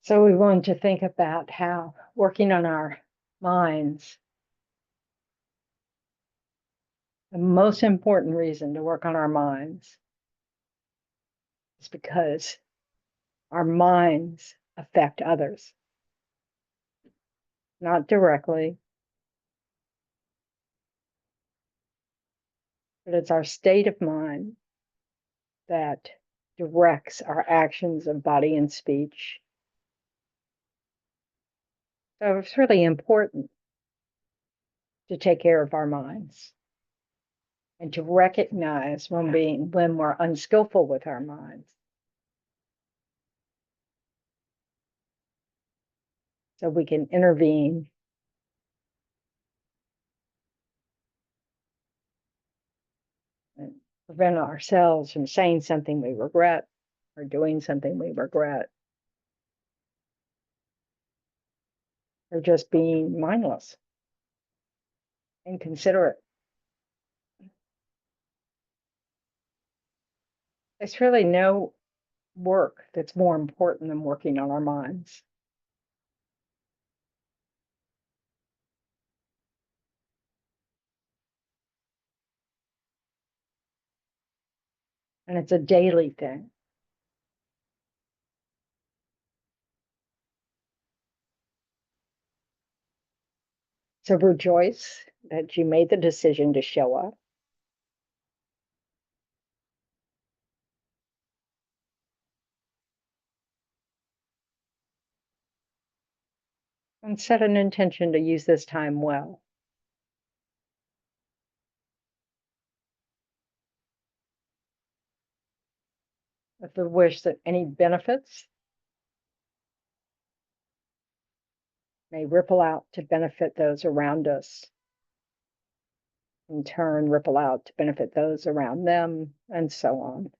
So we want to think about how working on our minds, the most important reason to work on our minds is because our minds affect others, not directly, but it's our state of mind that directs our actions of body and speech. So it's really important to take care of our minds and to recognize when we're unskillful with our minds. So we can intervene and prevent ourselves from saying something we regret or doing something we regret, or just being mindless, inconsiderate. There's really no work that's more important than working on our minds. And it's a daily thing. So rejoice that you made the decision to show up. And set an intention to use this time well. With the wish that any benefits may ripple out to benefit those around us. In turn, ripple out to benefit those around them, and so on.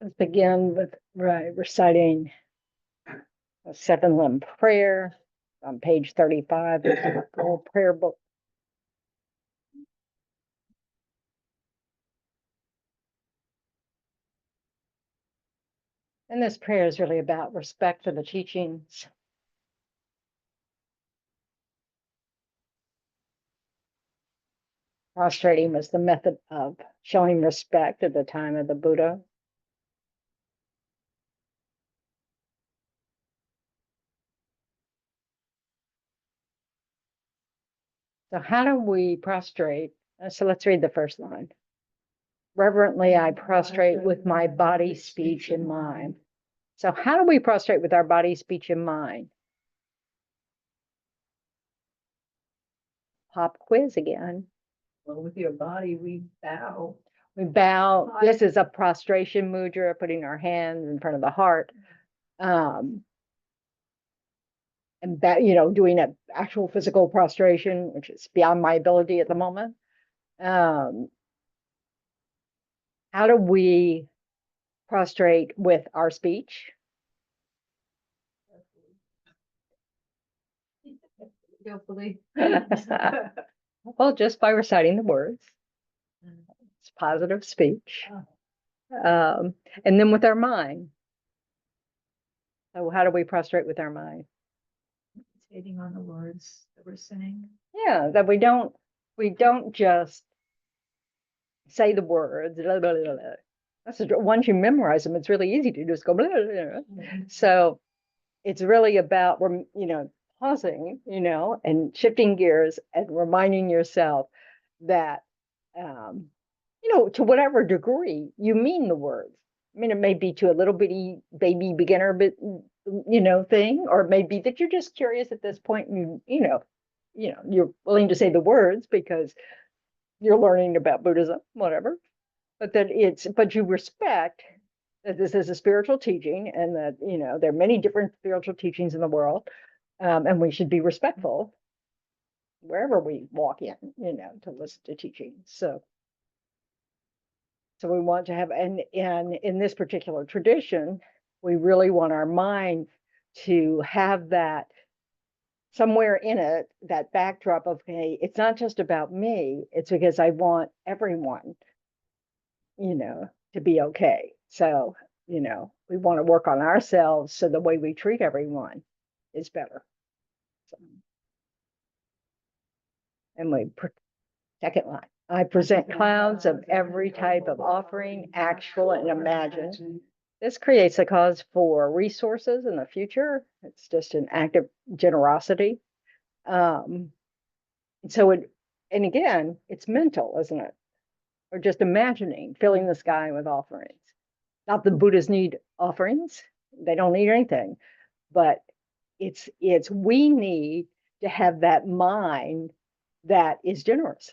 Let's begin with reciting a 7-limb prayer on page 35 of the whole prayer book. And this prayer is really about respect for the teachings. Prostrating was the method of showing respect at the time of the Buddha. So how do we prostrate? So let's read the first line. Reverently, I prostrate with my body, speech, and mind. So how do we prostrate with our body, speech, and mind? Pop quiz again. Well, with your body, we bow. We bow. This is a prostration mudra, putting our hands in front of the heart. And that, doing an actual physical prostration, which is beyond my ability at the moment. How do we prostrate with our speech? Hopefully. Well, just by reciting the words. It's positive speech. And then with our mind. So how do we prostrate with our mind? Meditating on the words that we're saying. Yeah, that we don't just say the words. Blah, blah, blah, blah. That's once you memorize them, it's really easy to just go blah, blah, blah. So it's really about pausing, and shifting gears and reminding yourself that to whatever degree you mean the words. I mean, it may be to a little bitty baby beginner, but thing, or it may be that you're just curious at this point, and you're willing to say the words because you're learning about Buddhism, whatever. But you respect that this is a spiritual teaching, and that there are many different spiritual teachings in the world, and we should be respectful wherever we walk in, to listen to teaching. So we want to have, and in this particular tradition, we really want our mind to have that somewhere in it, that backdrop of, hey, it's not just about me, it's because I want everyone, to be okay. So, we want to work on ourselves so the way we treat everyone is better. So, and second line, I present clouds of every type of offering, actual and imagined. This creates a cause for resources in the future. It's just an act of generosity. And again, it's mental, isn't it? Or just imagining, filling the sky with offerings. Not that Buddhists need offerings. They don't need anything, but we need to have that mind that is generous.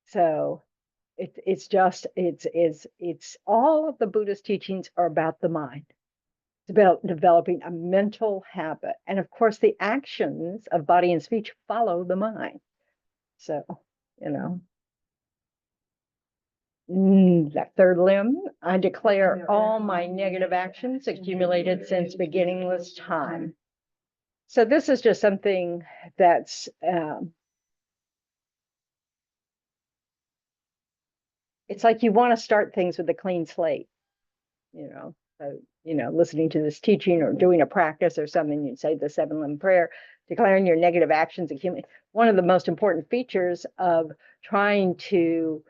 So it's all of the Buddhist teachings are about the mind. It's about developing a mental habit. And of course, the actions of body and speech follow the mind. So, that third limb, I declare all my negative actions accumulated since beginningless time. So this is just something that's, it's like you want to start things with a clean slate, so, listening to this teaching or doing a practice or something, you say the 7-limb prayer, declaring your negative actions accumulate. One of the most important features of trying to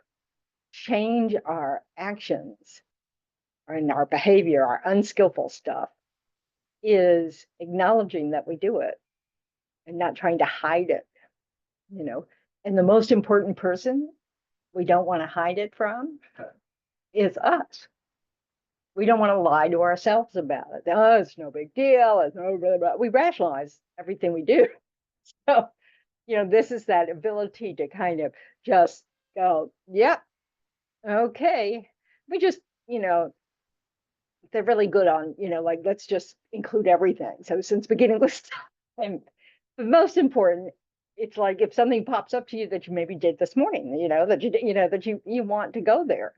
change our actions and our behavior, our unskillful stuff, is acknowledging that we do it and not trying to hide it, And the most important person we don't want to hide it from is us. We don't want to lie to ourselves about it. Oh, it's no big deal. It's no blah, blah. We rationalize everything we do. So, this is that ability to kind of just go, yeah, okay. We just, they're really good on, like, let's just include everything. So since beginningless time, the most important, it's like if something pops up to you that you maybe did this morning, that you want to go there,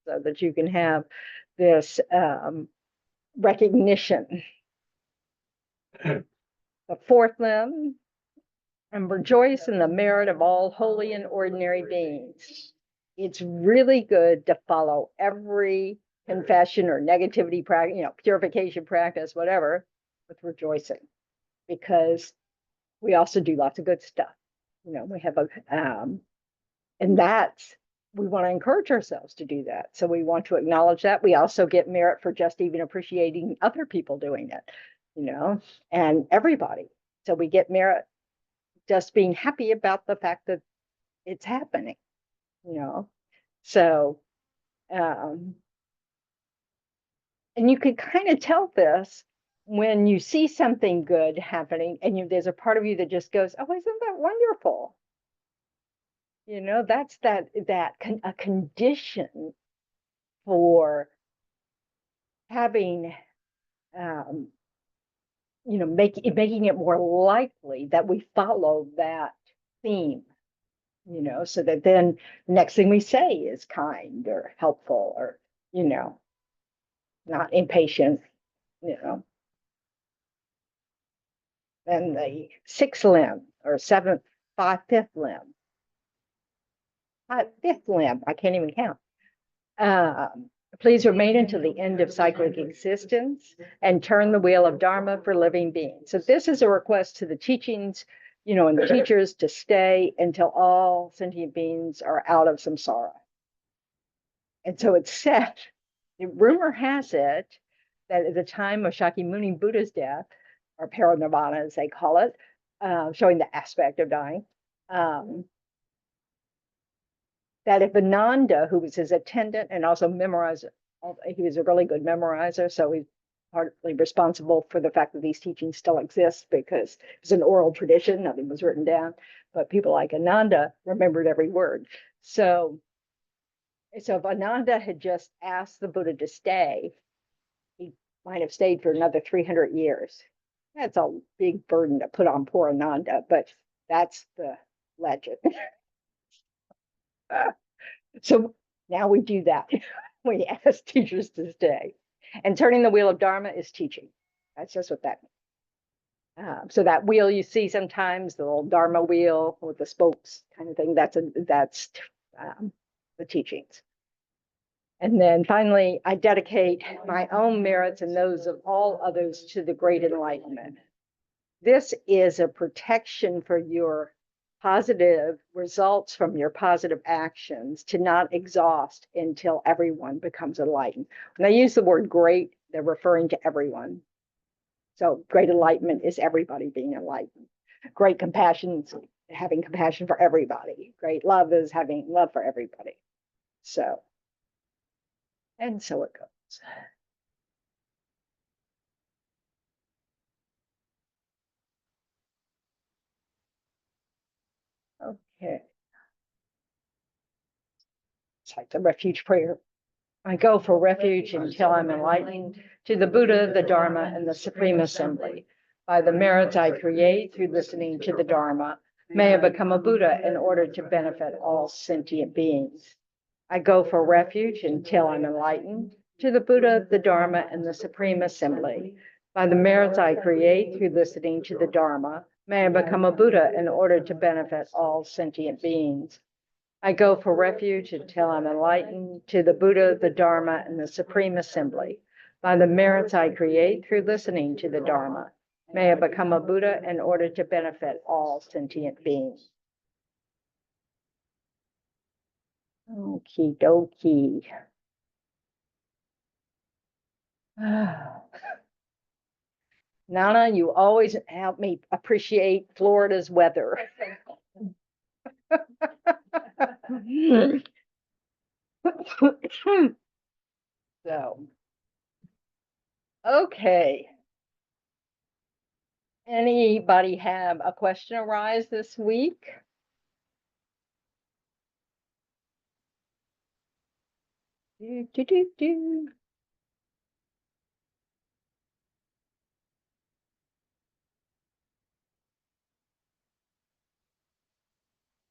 so that you can have this recognition. The fourth limb, and rejoice in the merit of all holy and ordinary beings. It's really good to follow every confession or negativity practice, purification practice, whatever, with rejoicing, because we also do lots of good stuff. We have and we want to encourage ourselves to do that. So we want to acknowledge that. We also get merit for just even appreciating other people doing it, and everybody. So we get merit just being happy about the fact that it's happening, So, and you can kind of tell this when you see something good happening and there's a part of you that just goes, oh, isn't that wonderful? That's a condition for having, making it more likely that we follow that theme, so that then the next thing we say is kind or helpful or, not impatient, Then the sixth limb or fifth limb, I can't even count. Please remain until the end of cyclic existence and turn the wheel of Dharma for living beings. So this is a request to the teachings, and the teachers to stay until all sentient beings are out of samsara. And so it's said, rumor has it, that at the time of Shakyamuni Buddha's death, or parinirvana as they call it, showing the aspect of dying, that if Ananda, who was his attendant and also memorizer, he was a really good memorizer, so he's partly responsible for the fact that these teachings still exist because it's an oral tradition, nothing was written down, but people like Ananda remembered every word. So if Ananda had just asked the Buddha to stay, he might have stayed for another 300 years. That's a big burden to put on poor Ananda, but that's the legend. So now we do that. We ask teachers to stay. And turning the wheel of Dharma is teaching. That's just what that means. So that wheel you see sometimes, the little Dharma wheel with the spokes kind of thing, that's the teachings. And then finally, I dedicate my own merits and those of all others to the great enlightenment. This is a protection for your positive results from your positive actions to not exhaust until everyone becomes enlightened. When I use the word great, they're referring to everyone. So great enlightenment is everybody being enlightened. Great compassion is having compassion for everybody. Great love is having love for everybody. So, and so it goes. Okay. It's like the refuge prayer. I go for refuge until I'm enlightened to the Buddha, the Dharma, and the Supreme Assembly. By the merits I create through listening to the Dharma, may I become a Buddha in order to benefit all sentient beings. I go for refuge until I'm enlightened to the Buddha, the Dharma, and the Supreme Assembly. By the merits I create through listening to the Dharma, may I become a Buddha in order to benefit all sentient beings. I go for refuge until I'm enlightened to the Buddha, the Dharma, and the Supreme Assembly. By the merits I create through listening to the Dharma, may I become a Buddha in order to benefit all sentient beings. Okie dokie. Nana, you always help me appreciate Florida's weather. So, okay. Anybody have a question arise this week? Do.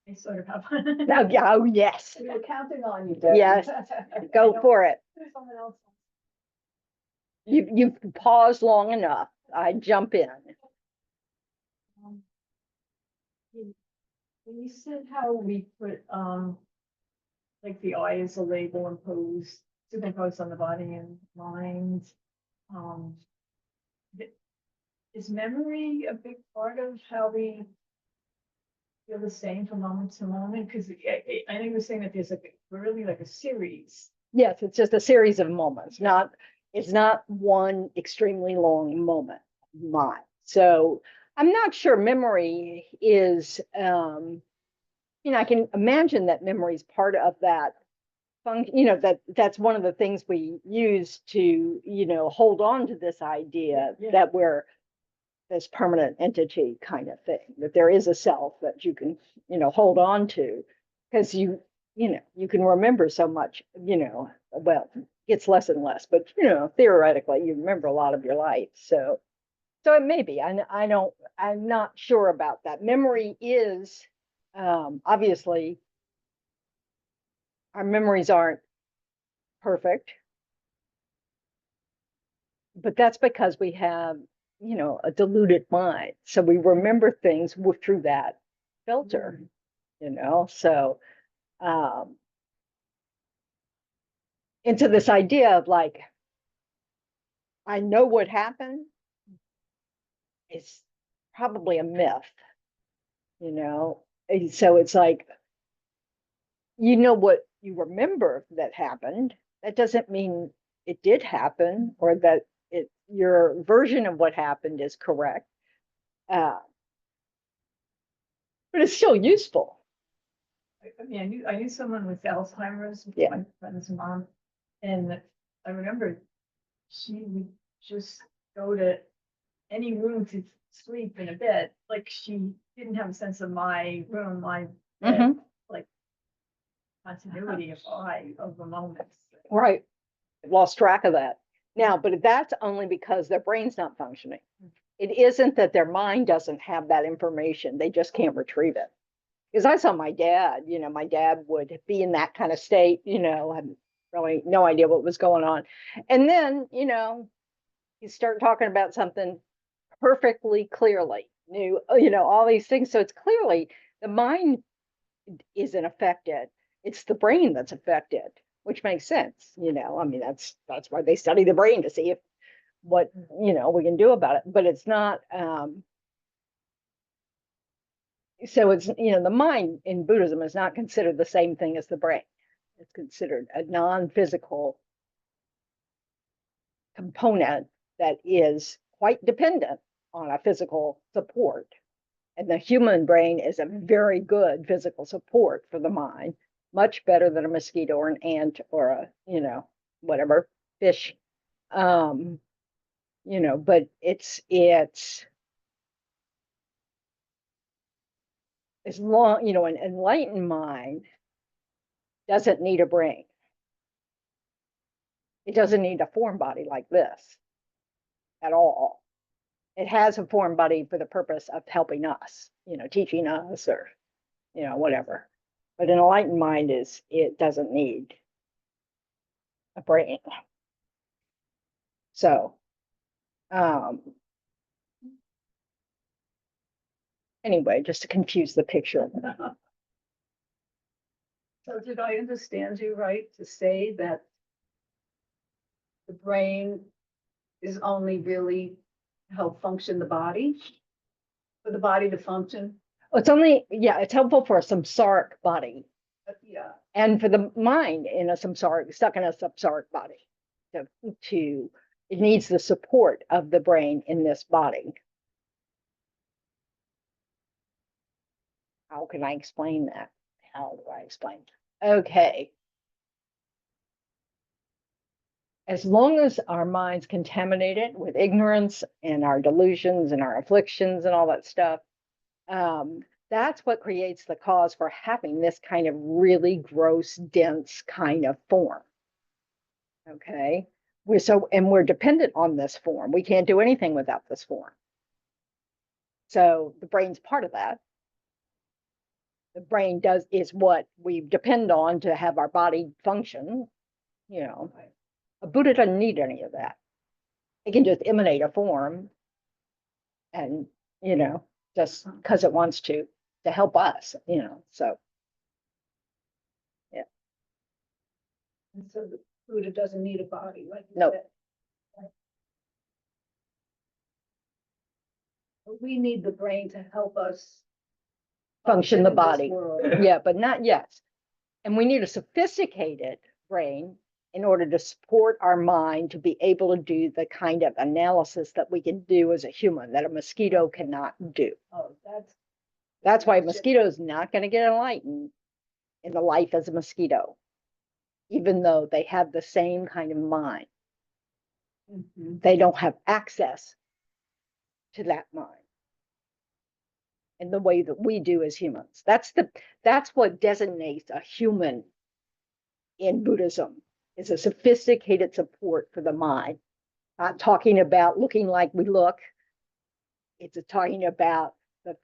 I sort of have. Oh, yeah, oh, yes. We were counting on you, Deb. Yes, go for it. There's someone else. You've paused long enough. I jump in. Um, When you said how we put, like the eye is a label superimposed on the body and mind, is memory a big part of how we feel the same from moment to moment? Because I know you were saying that there's really like a series. Yes, it's just a series of moments, it's not one extremely long moment. So I'm not sure memory is, I can imagine that memory is part of that function, that's one of the things we use to, hold on to this idea that we're this permanent entity kind of thing, that there is a self that you can, hold on to, because you can remember so much, well, it's less and less, but theoretically you remember a lot of your life. So it may be, I'm not sure about that. Memory is, obviously our memories aren't perfect, but that's because we have, a diluted mind. So we remember things through that filter, so into this idea of like, I know what happened is probably a myth, And so it's like, what you remember that happened, that doesn't mean it did happen or that your version of what happened is correct. But it's still useful. I mean, I knew someone with Alzheimer's, Yeah. my friend's mom, and I remember she would just go to any room to sleep in a bed. Like she didn't have a sense of my room, my bed, Mhm. like continuity of the moments. Right. I've lost track of that now, but that's only because their brain's not functioning. It isn't that their mind doesn't have that information, they just can't retrieve it. Because I saw my dad, my dad would be in that kind of state, had really no idea what was going on. And then, he started talking about something perfectly clearly, knew, all these things. So it's clearly the mind isn't affected. It's the brain that's affected, which makes sense. I mean, that's why they study the brain to see if what, we can do about it. But it's not, so it's, the mind in Buddhism is not considered the same thing as the brain. It's considered a non-physical component that is quite dependent on a physical support. And the human brain is a very good physical support for the mind, much better than a mosquito or an ant or a, whatever, fish. But it's as long, an enlightened mind doesn't need a brain. It doesn't need a form body like this at all. It has a form body for the purpose of helping us, teaching us or, whatever. But an enlightened mind it doesn't need a brain. So, anyway, just to confuse the picture. So did I understand you right to say that the brain is only really to help function the body? For the body to function? It's only, yeah, it's helpful for a samsaric body Yeah. and for the mind in a samsaric, stuck in a samsaric body. It needs the support of the brain in this body. How can I explain that? How do I explain? Okay. As long as our mind's contaminated with ignorance and our delusions and our afflictions and all that stuff, that's what creates the cause for having this kind of really gross, dense kind of form. Okay. We're dependent on this form. We can't do anything without this form. So the brain's part of that. The brain is what we depend on to have our body function. A Buddha doesn't need any of that. It can just emanate a form and, just because it wants to help us, so. Yeah. And so the Buddha doesn't need a body, like you No. said. But we need the brain to help us Function the in this body. world. Yeah, but not yet. And we need a sophisticated brain in order to support our mind to be able to do the kind of analysis that we can do as a human that a mosquito cannot do. Oh, That's why a mosquito is not going to get enlightened in the life as a mosquito, even though they have the same kind of mind. They don't have access to that mind in the way that we do as humans. That's what designates a human in Buddhism, is a sophisticated support for the mind. Not talking about looking like we look. It's talking about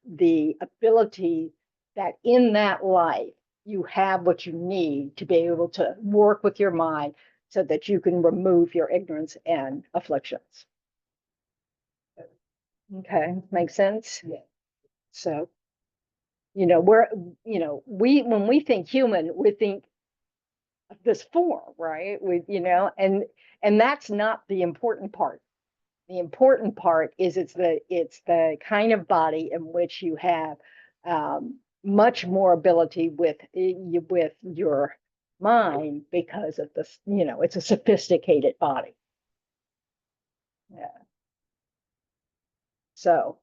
the ability that in that life you have what you need to be able to work with your mind so that you can remove your ignorance and afflictions. Okay, makes sense? Yeah. So, when we think human, we think of this form, right? And that's not the important part. The important part is it's the kind of body in which you have much more ability with your mind because of this, it's a sophisticated body. Yeah. So,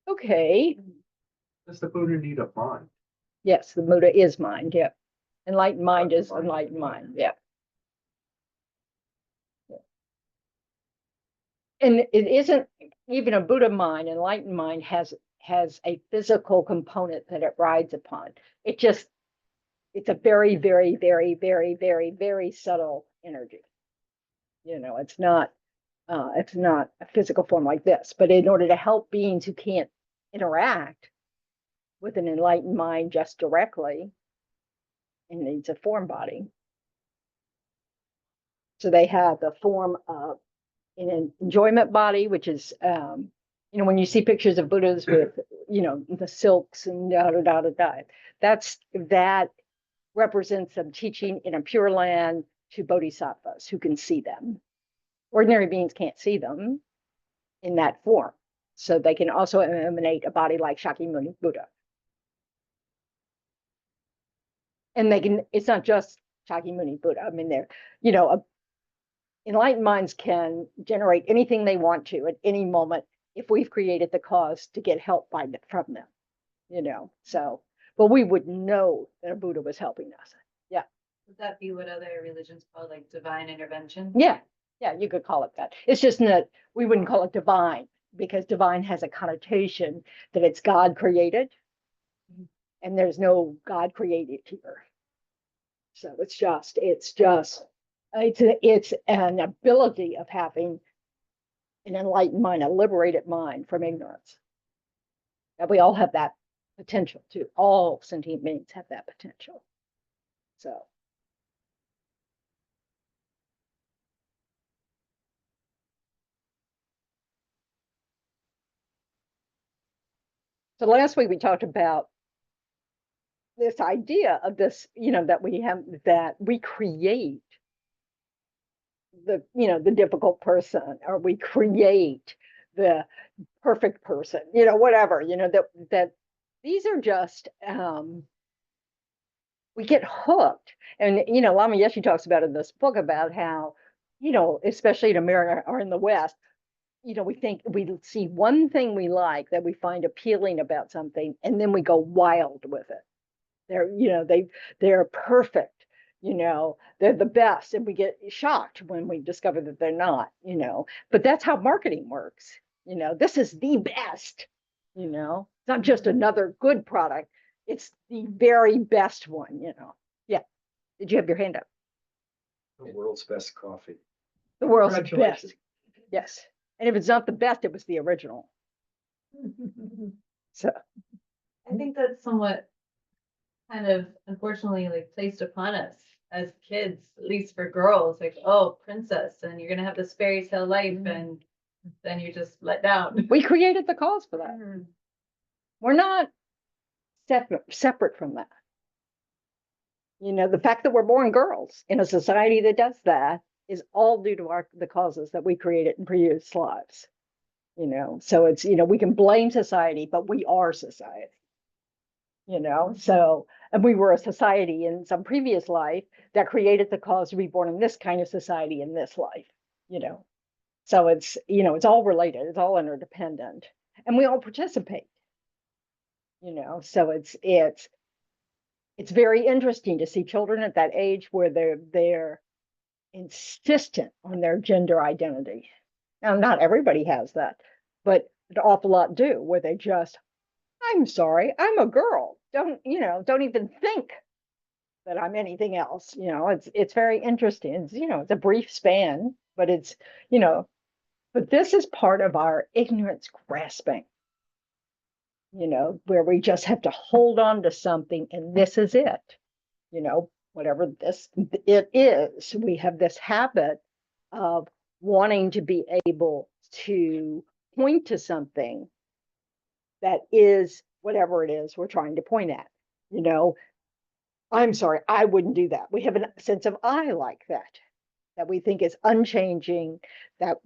okay. Does the Buddha need a mind? Yes, the Buddha is mind, yeah. Enlightened mind is enlightened mind, yeah. And it isn't even a Buddha mind. Enlightened mind has a physical component that it rides upon. It's a very, very, very, very, very, very subtle energy. It's not a physical form like this. But in order to help beings who can't interact with an enlightened mind just directly, it needs a form body. So they have the form of an enjoyment body, which is, when you see pictures of Buddhas with, the silks and da da da da da, that represents them teaching in a pure land to bodhisattvas who can see them. Ordinary beings can't see them in that form. So they can also emanate a body like Shakyamuni Buddha. And it's not just Shakyamuni Buddha. I mean, enlightened minds can generate anything they want to at any moment if we've created the cause to get help from them, so, but we would know that a Buddha was helping us. Yeah. Would that be what other religions call like divine intervention? Yeah. You could call it that. It's just that we wouldn't call it divine, because divine has a connotation that it's God created, and there's no God created here. So it's an ability of having an enlightened mind, a liberated mind from ignorance. And we all have that potential too. All sentient beings have that potential. So last week we talked about this idea of this, that we create the difficult person, or we create the perfect person, whatever, that these are just, we get hooked. And, Lama Yeshe talks about in this book about how, especially in America or in the West, we think we see one thing we like that we find appealing about something, and then we go wild with it. They're perfect. They're the best, and we get shocked when we discover that they're not, but that's how marketing works. This is the best, it's not just another good product, it's the very best one. Yeah. Did you have your hand up? The world's best coffee. The world's best. Yes. And if it's not the best, it was the original. So I think that's somewhat kind of unfortunately like placed upon us as kids, at least for girls, like, oh, princess, and you're gonna have this fairy tale life, and then you're just let down. we created the cause for that. We're not separate from that. The fact that we're born girls in a society that does that is all due to the causes that we created in previous lives. So it's, we can blame society, but we are society. So, and we were a society in some previous life that created the cause to be born in this kind of society in this life. So it's, it's all related, it's all interdependent, and we all participate. So it's very interesting to see children at that age where they're insistent on their gender identity. Now, not everybody has that, but an awful lot do, where they just, I'm sorry, I'm a girl. Don't even think that I'm anything else. It's very interesting. It's a brief span, but but this is part of our ignorance grasping, where we just have to hold on to something, and this is it. Whatever it is, we have this habit of wanting to be able to point to something that is whatever it is we're trying to point at. I'm sorry, I wouldn't do that. We have a sense of I like that we think is unchanging, that,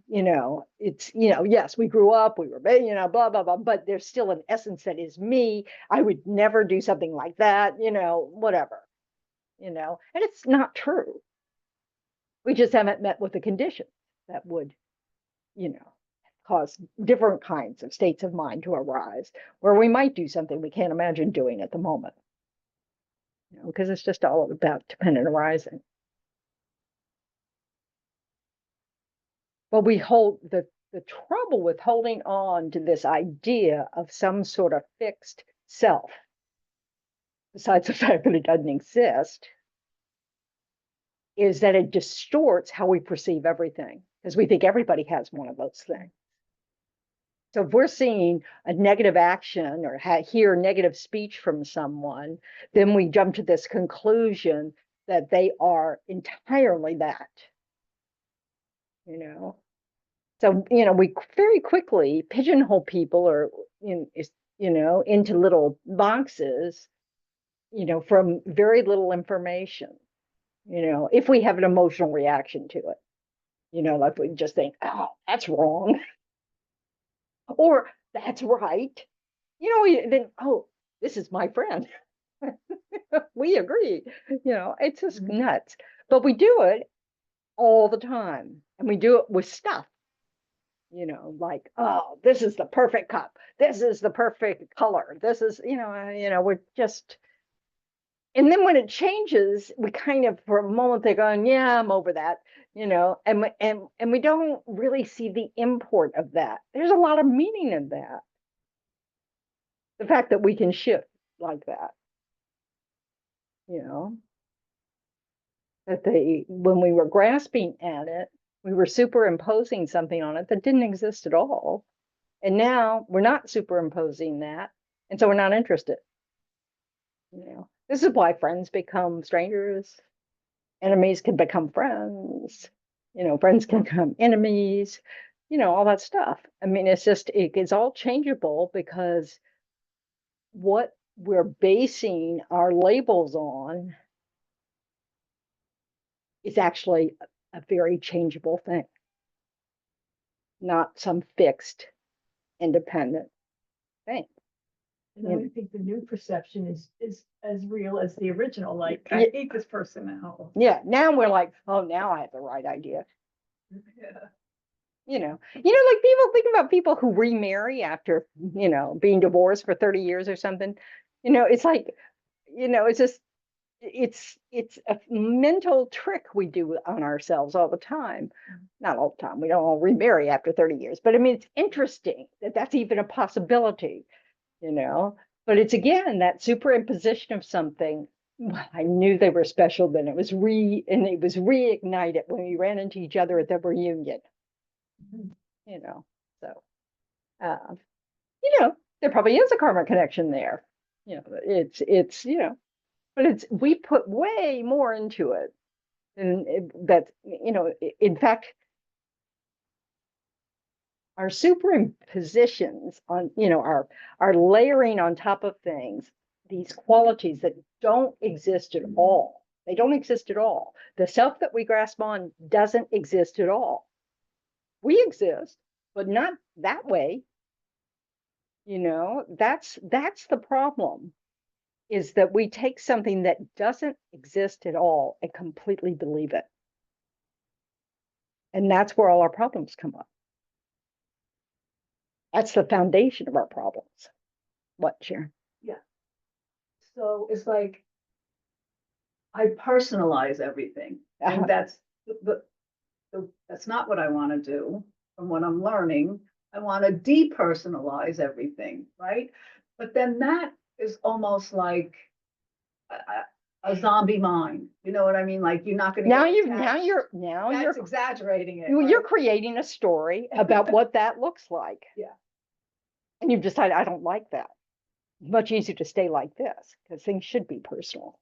it's, yes, we grew up, we were, blah, blah, blah, but there's still an essence that is me. I would never do something like that, whatever, and it's not true. We just haven't met with the conditions that would, cause different kinds of states of mind to arise, where we might do something we can't imagine doing at the moment. You know, because it's just all about dependent arising. But we hold the trouble with holding on to this idea of some sort of fixed self, besides the fact that it doesn't exist, is that it distorts how we perceive everything, because we think everybody has one of those things. So if we're seeing a negative action or hear negative speech from someone, then we jump to this conclusion that they are entirely that, you know. So, you know, we very quickly pigeonhole people or, you know, into little boxes, you know, from very little information, you know, if we have an emotional reaction to it, you know, like we just think, oh, that's wrong. Or that's right. You know, we then, oh, this is my friend. We agree. You know, it's just nuts. But we do it all the time. And we do it with stuff. You know, like, oh, this is the perfect cup. This is the perfect color. This is, you know, we're just, and then when it changes, we kind of, for a moment, they're going, yeah, I'm over that, you know, and we don't really see the import of that. There's a lot of meaning in that. The fact that we can shift like that, you know, that when we were grasping at it, we were superimposing something on it that didn't exist at all. And now we're not superimposing that. And so we're not interested. You know, this is why friends become strangers, enemies can become friends, you know, friends can become enemies, you know, all that stuff. I mean, it's all changeable because what we're basing our labels on is actually a very changeable thing, not some fixed, independent thing. And I would think the new perception is as real as the original, like, I Yeah. hate this person now. Yeah, now we're like, oh, now I have the right idea. Yeah. You know, like people think about people who remarry after, you know, being divorced for 30 years or something. You know, it's like, you know, it's just, it's a mental trick we do on ourselves all the time. Not all the time. We don't all remarry after 30 years, but I mean, it's interesting that that's even a possibility, you know, but it's again, that superimposition of something. Well, I knew they were special then. It was reignited when we ran into each other at the reunion. You know, so, you know, there probably is a karmic connection there. You know, it's, you know, but we put way more into it. And that, you know, in fact, our superimpositions on, you know, our layering on top of things, these qualities that don't exist at all. They don't exist at all. The self that we grasp on doesn't exist at all. We exist, but not that way. You know, that's the problem, is that we take something that doesn't exist at all and completely believe it. And that's where all our problems come up. That's the foundation of our problems. What, Sharon? So it's like, I personalize everything, Uh-huh. and that's that's not what I want to do. From what I'm learning, I want to depersonalize everything, right? But then that is almost like a zombie mind. You know what I mean? Like, you're not going to Now that's exaggerating it. you're right? creating a story about what that looks like. Yeah. And you've decided, I don't like that. Much easier to stay like this because things should be personal.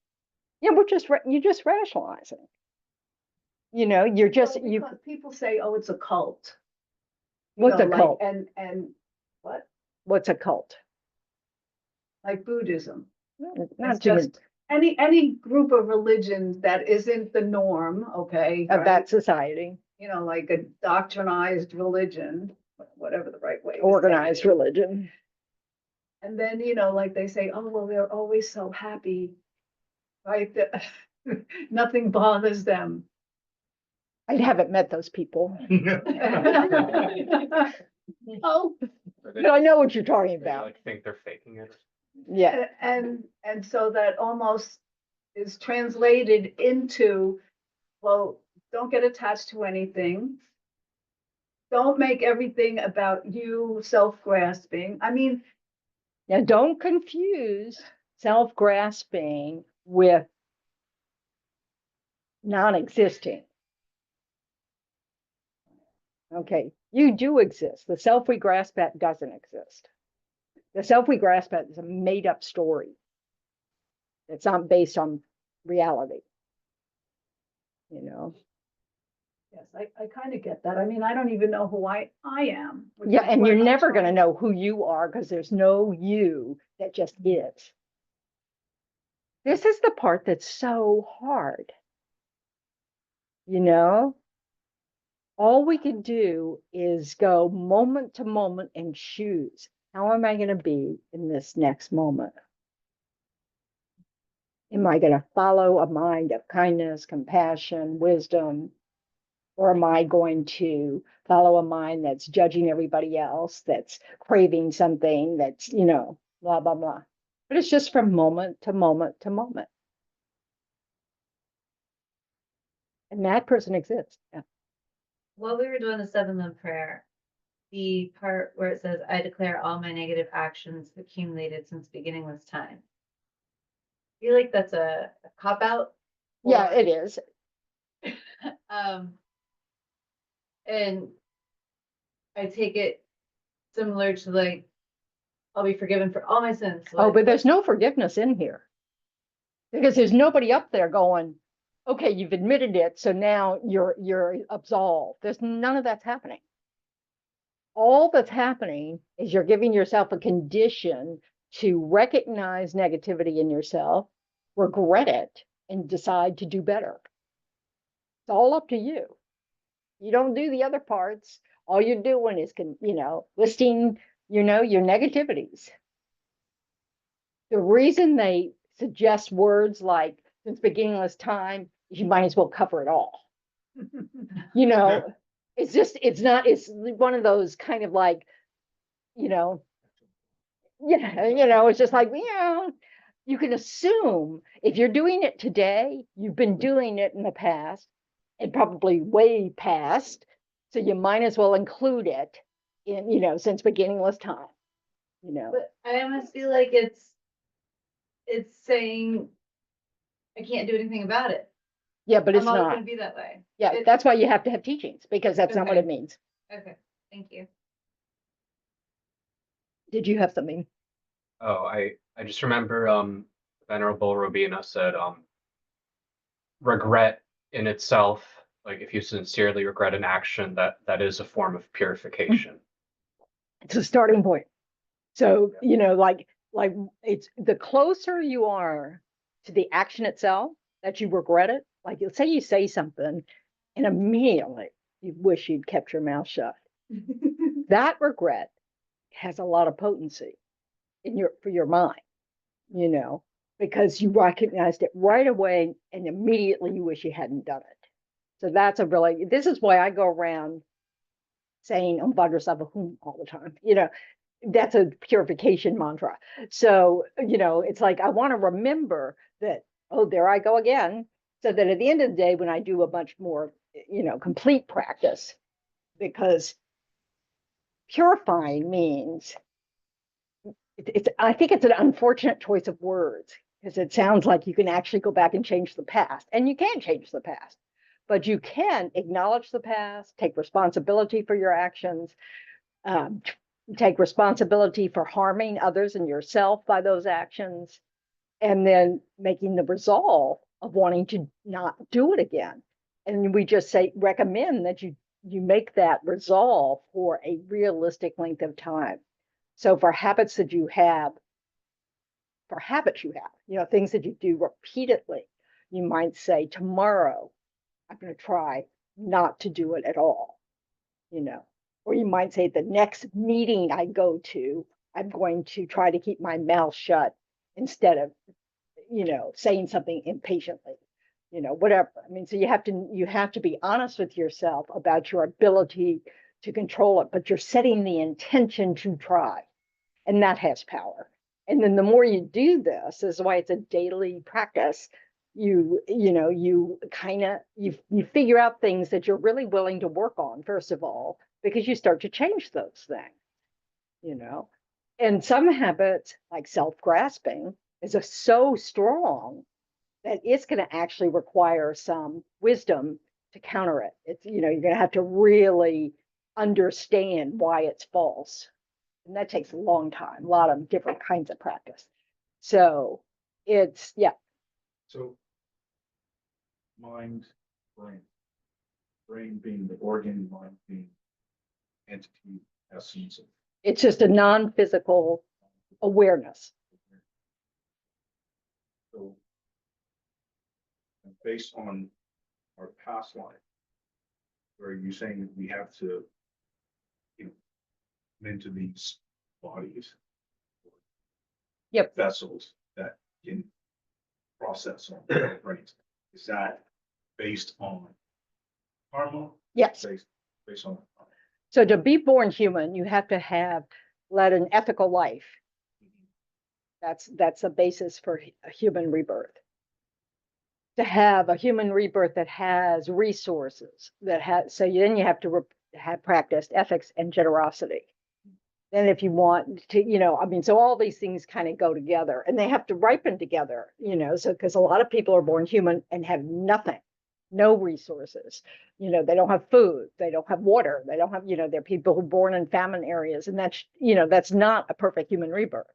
Yeah, you're just rationalizing. You know, you're just Well, because people say, oh, it's a cult. what's know, a like, cult? and what? What's a cult? Like Buddhism. Not It's too many just any group of religions that isn't the norm, okay? of right? that society, You know, like a doctrinized religion, whatever the right way. to say organized it. religion. And then, you know, like they say, oh, well, they're always so happy, right? That nothing bothers them. I haven't met those people. Oh, Or but I know what you're talking they about. like think they're faking it. Yeah, And so that almost is translated into, well, don't get attached to anything. Don't make everything about you self-grasping. I mean, now don't confuse self-grasping with non-existing. Okay, you do exist. The self we grasp at doesn't exist. The self we grasp at is a made-up story. It's not based on reality. You know? yes, I kind of get that. I mean, I don't even know who I am. which Yeah, is and what you're I'm never going to trying- know who you are because there's no you that just is. This is the part that's so hard. You know? All we can do is go moment to moment and choose. How am I going to be in this next moment? Am I going to follow a mind of kindness, compassion, wisdom? Or am I going to follow a mind that's judging everybody else, that's craving something, that's, blah, blah, blah. But it's just from moment to moment to moment. And that person exists. Yeah. While we were doing the 7 limb prayer, the part where it says, I declare all my negative actions accumulated since beginningless time. I feel like that's a cop out. Yeah, it is. And I take it similar to like, I'll be forgiven for all my sins. Oh, but there's no forgiveness in here because there's nobody up there going, okay, you've admitted it, so now you're absolved. There's none of that's happening. All that's happening is you're giving yourself a condition to recognize negativity in yourself, regret it, and decide to do better. It's all up to you. You don't do the other parts. All you're doing is, listing, your negativities. The reason they suggest words like since beginningless time, you might as well cover it all. It's one of those kind of like, it's just like, you can assume if you're doing it today, you've been doing it in the past and probably way past. So you might as well include it in, since beginningless time, But I almost feel like it's saying I can't do anything about it. Yeah, but it's I'm always not. gonna be that way. Yeah, that's why you have to have teachings because that's not what Okay. it means. Okay, thank you. Did you have something? Oh, I just remember Venerable Robina said regret in itself, like if you sincerely regret an action, that is a form of purification. It's a starting point. So, like it's the closer you are to the action itself that you regret it. Like you'll say you say something and immediately you wish you'd kept your mouth shut. That regret has a lot of potency for your mind, because you recognized it right away and immediately you wish you hadn't done it. So this is why I go around saying Om Vajra Savahum all the time. That's a purification mantra. So, it's like I want to remember that, oh, there I go again. So that at the end of the day, when I do a much more, complete practice, because purifying means I think it's an unfortunate choice of words because it sounds like you can actually go back and change the past, and you can't change the past, but you can acknowledge the past, take responsibility for your actions, um, take responsibility for harming others and yourself by those actions, and then making the resolve of wanting to not do it again. And we just recommend that you make that resolve for a realistic length of time. So for habits that you have, things that you do repeatedly, you might say, tomorrow, I'm going to try not to do it at all, or you might say the next meeting I go to, I'm going to try to keep my mouth shut instead of, saying something impatiently, whatever. I mean, so you have to be honest with yourself about your ability to control it, but you're setting the intention to try. And that has power. And then the more you do this is why it's a daily practice. You kind of you figure out things that you're really willing to work on, first of all, because you start to change those things. And some habits, like self-grasping, is so strong that it's going to actually require some wisdom to counter it. You're going to have to really understand why it's false. And that takes a long time, a lot of different kinds of practice. So yeah. So mind, brain. Brain being the organ, mind being entity, essence. It's just a non-physical awareness. So based on our past life, where you're saying that we have to, come into these bodies, Yep. vessels that can process on our brains. Is that based on karma? Yes. Based on karma. So to be born human, you have to have led an ethical life. That's the basis for a human rebirth. To have a human rebirth that has resources, so then you have to have practiced ethics and generosity. Then if you want to, so all these things kind of go together and they have to ripen together, so because a lot of people are born human and have nothing, no resources. They don't have food, they don't have water, they don't have, they're people who are born in famine areas, and that's not a perfect human rebirth.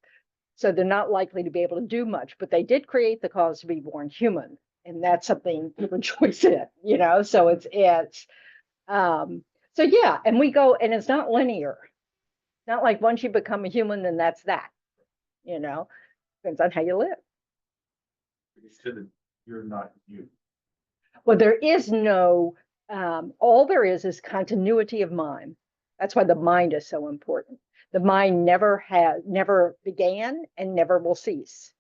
So they're not likely to be able to do much, but they did create the cause to be born human. And that's something to rejoice in, so so yeah, and we go, and it's not linear. Not like once you become a human, then that's that, depends on how you live. You said you're not you. Well, there is no, all there is continuity of mind. That's why the mind is so important. The mind never began and never will cease.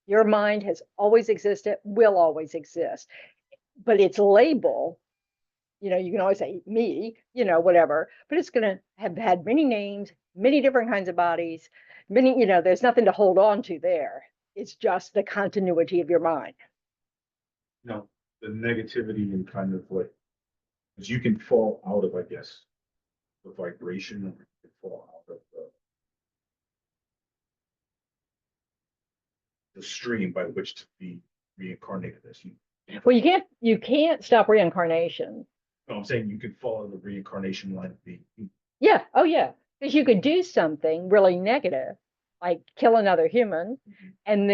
Your mind has always existed, will always exist, but its label, you can always say me, whatever, but it's going to have had many names, many different kinds of bodies, many, there's nothing to hold on to there. It's just the continuity of your mind. No, the negativity and kind of like, because you can fall out of, I guess, the vibration, or you can fall out of the stream by which to be reincarnated as you. Well, you can't stop reincarnation. No, I'm saying you could follow the reincarnation line of being. Yeah. Oh, yeah. Because you could do something really negative, like kill another human, and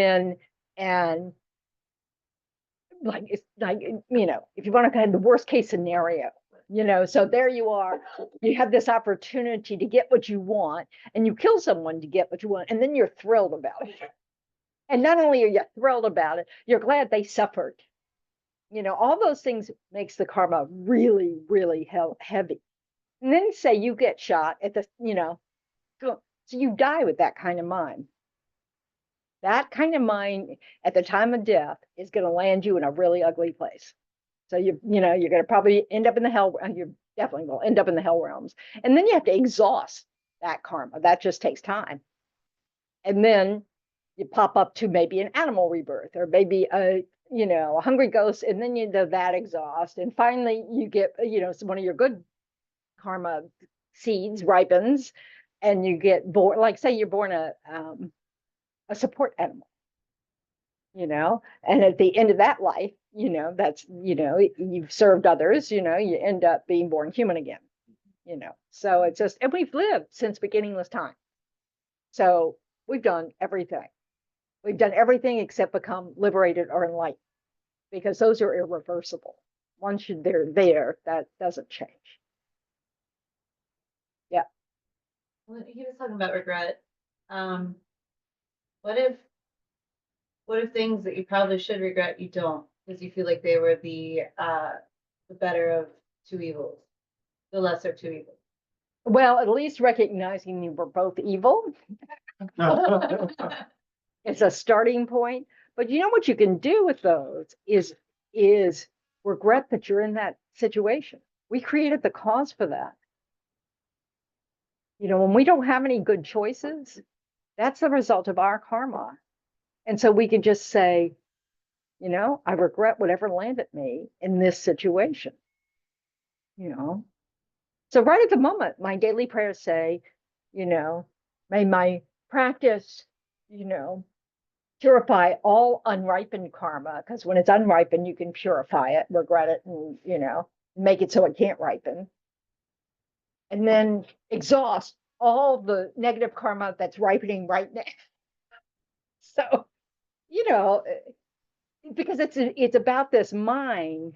like it's like if you want to kind of the worst case scenario, so there you are, you have this opportunity to get what you want, and you kill someone to get what you want, and then you're thrilled about it. And not only are you thrilled about it, you're glad they suffered. All those things makes the karma really, really heavy. And then say you get shot at the, so you die with that kind of mind. That kind of mind at the time of death is going to land you in a really ugly place. So you're going to probably end up in the hell. You're definitely will end up in the hell realms. And then you have to exhaust that karma. That just takes time. And then you pop up to maybe an animal rebirth, or maybe a hungry ghost, and then that exhaust, and finally you get one of your good karma seeds ripens, and you get born, like say you're born a support animal, and at the end of that life, that's you've served others, you end up being born human again, so it's just, and we've lived since beginningless time, so we've done everything. We've done everything except become liberated or enlightened, because those are irreversible. Once they're there, that doesn't change. Yeah. Well, he was talking about regret. What if things that you probably should regret you don't, because you feel like they were the better of two evils, the lesser of two evils? Well, at least recognizing you were both evil. It's a starting point. But what you can do with those is regret that you're in that situation. We created the cause for that. When we don't have any good choices, that's the result of our karma. And so we can just say, I regret whatever landed me in this situation. So right at the moment, my daily prayers say, may my practice, purify all unripened karma, because when it's unripened, you can purify it, regret it, and, make it so it can't ripen. And then exhaust all the negative karma that's ripening right now. So, because it's about this mind.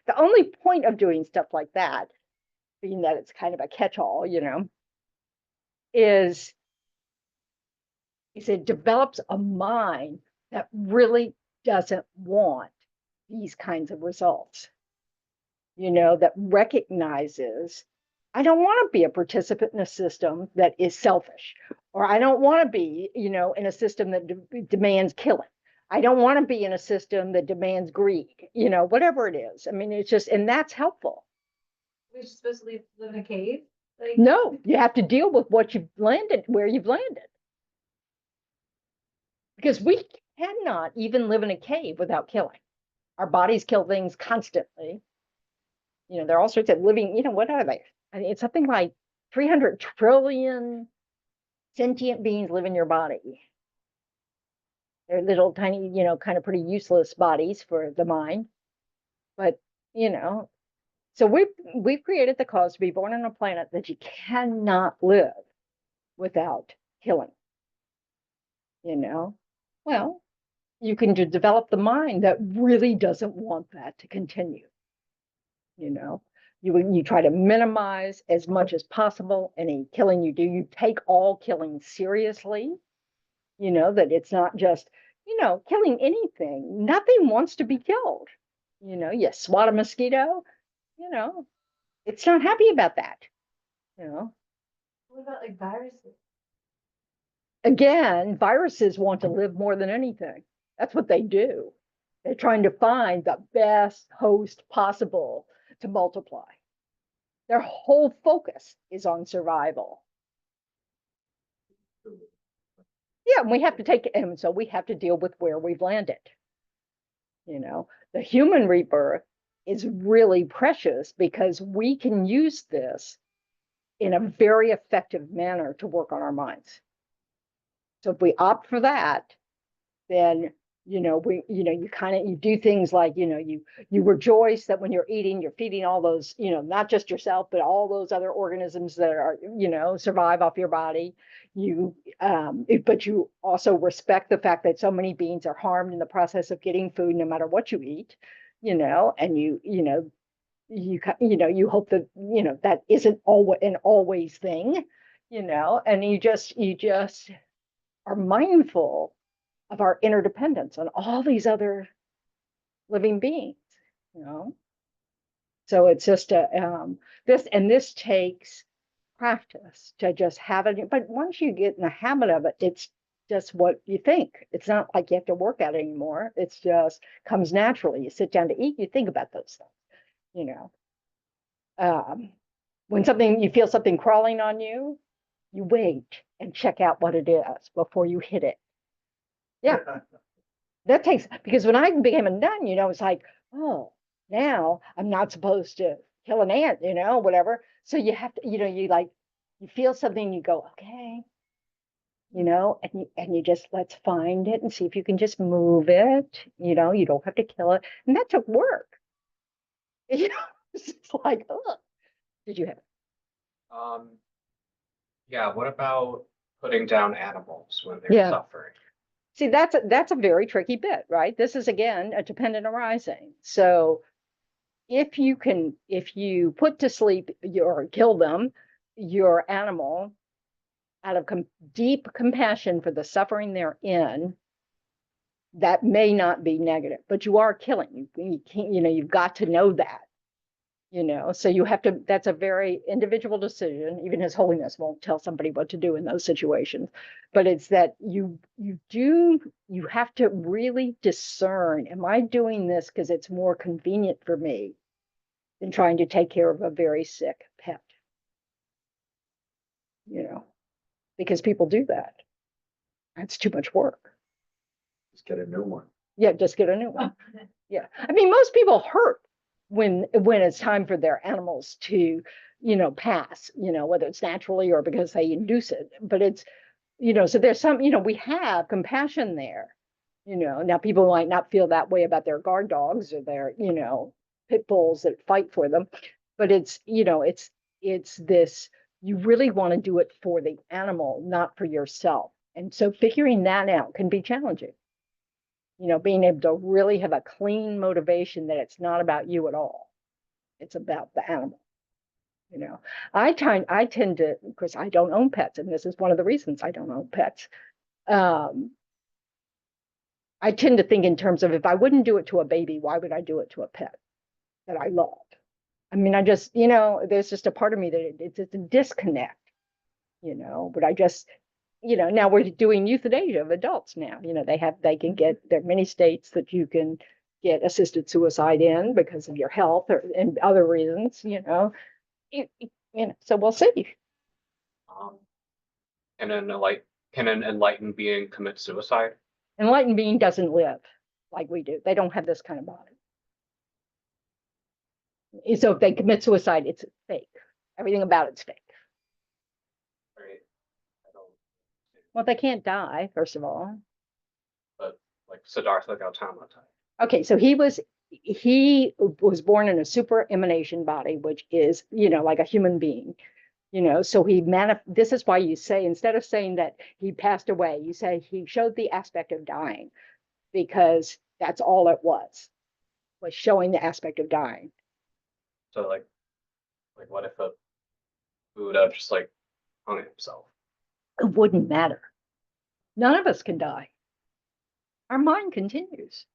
The only point of doing stuff like that, being that it's kind of a catch-all, is it develops a mind that really doesn't want these kinds of results, that recognizes, I don't want to be a participant in a system that is selfish, or I don't want to be, in a system that demands killing. I don't want to be in a system that demands greed, whatever it is. I mean, it's just, and that's helpful. We're supposed to live in a cave? Like, No, you have to deal with what you've landed, where you've landed. Because we cannot even live in a cave without killing. Our bodies kill things constantly. There are all sorts of living, what are they? I mean, it's something like 300 trillion sentient beings live in your body. They're little tiny, kind of pretty useless bodies for the mind. But, so we've created the cause to be born on a planet that you cannot live without killing. Well, you can develop the mind that really doesn't want that to continue. You try to minimize as much as possible any killing you do. You take all killing seriously, that it's not just, killing anything. Nothing wants to be killed. You swat a mosquito, it's not happy about that. what about like viruses? Again, viruses want to live more than anything. That's what they do. They're trying to find the best host possible to multiply. Their whole focus is on survival. Yeah, and we have to take it, and so we have to deal with where we've landed. The human rebirth is really precious because we can use this in a very effective manner to work on our minds. So if we opt for that, then you do things like, you rejoice that when you're eating, you're feeding all those, not just yourself, but all those other organisms that are, survive off your body. But you also respect the fact that so many beings are harmed in the process of getting food, no matter what you eat, and you hope that, that isn't an always thing, and you just are mindful of our interdependence on all these other living beings, So it's just this takes practice to just have it. But once you get in the habit of it, it's just what you think. It's not like you have to work at it anymore. It's just comes naturally. You sit down to eat, you think about those things, when you feel something crawling on you, you wait and check out what it is before you hit it. Yeah. That takes, because when I became a nun, it's like, oh, now I'm not supposed to kill an ant, whatever. So you have to, you feel something, you go, okay, and you just, let's find it and see if you can just move it, you don't have to kill it. And that took work. It's like, oh, did you have it? Yeah, what about putting down animals when they're suffering? See, that's a very tricky bit, right? This is, again, a dependent arising. So if you put to sleep or kill them, your animal, out of deep compassion for the suffering they're in, that may not be negative, but you are killing. You can't, you've got to know that. So you have to, that's a very individual decision. Even His Holiness won't tell somebody what to do in those situations, but it's that you have to really discern, am I doing this because it's more convenient for me than trying to take care of a very sick pet? because people do that. That's too much work. Just get a new one. Yeah, just get a new one. Yeah. I mean, most people hurt when it's time for their animals to, pass, whether it's naturally or because they induce it. But it's, so there's some, we have compassion there. Now people might not feel that way about their guard dogs or their, pit bulls that fight for them. But it's, it's this, you really want to do it for the animal, not for yourself. And so figuring that out can be challenging. Being able to really have a clean motivation that it's not about you at all. It's about the animal. I tend to, of course, I don't own pets, and this is one of the reasons I don't own pets. I tend to think in terms of, if I wouldn't do it to a baby, why would I do it to a pet that I love? I mean, I just, there's just a part of me that it's a disconnect, but I just, now we're doing euthanasia of adults now. They can get, there are many states that you can get assisted suicide in because of your health or and other reasons, so we'll see. Can an enlightened being commit suicide? Enlightened being doesn't live like we do. They don't have this kind of body. So if they commit suicide, it's fake. Everything about it's fake. Right. I don't, Well, they can't die, first of all. but like Siddhartha Gautama type. Okay, so he was born in a super emanation body, which is, like a human being. So this is why you say, instead of saying that he passed away, you say he showed the aspect of dying, because that's all it was showing the aspect of dying. So like what if a Buddha just like hung himself? It wouldn't matter. None of us can die. Our mind continues.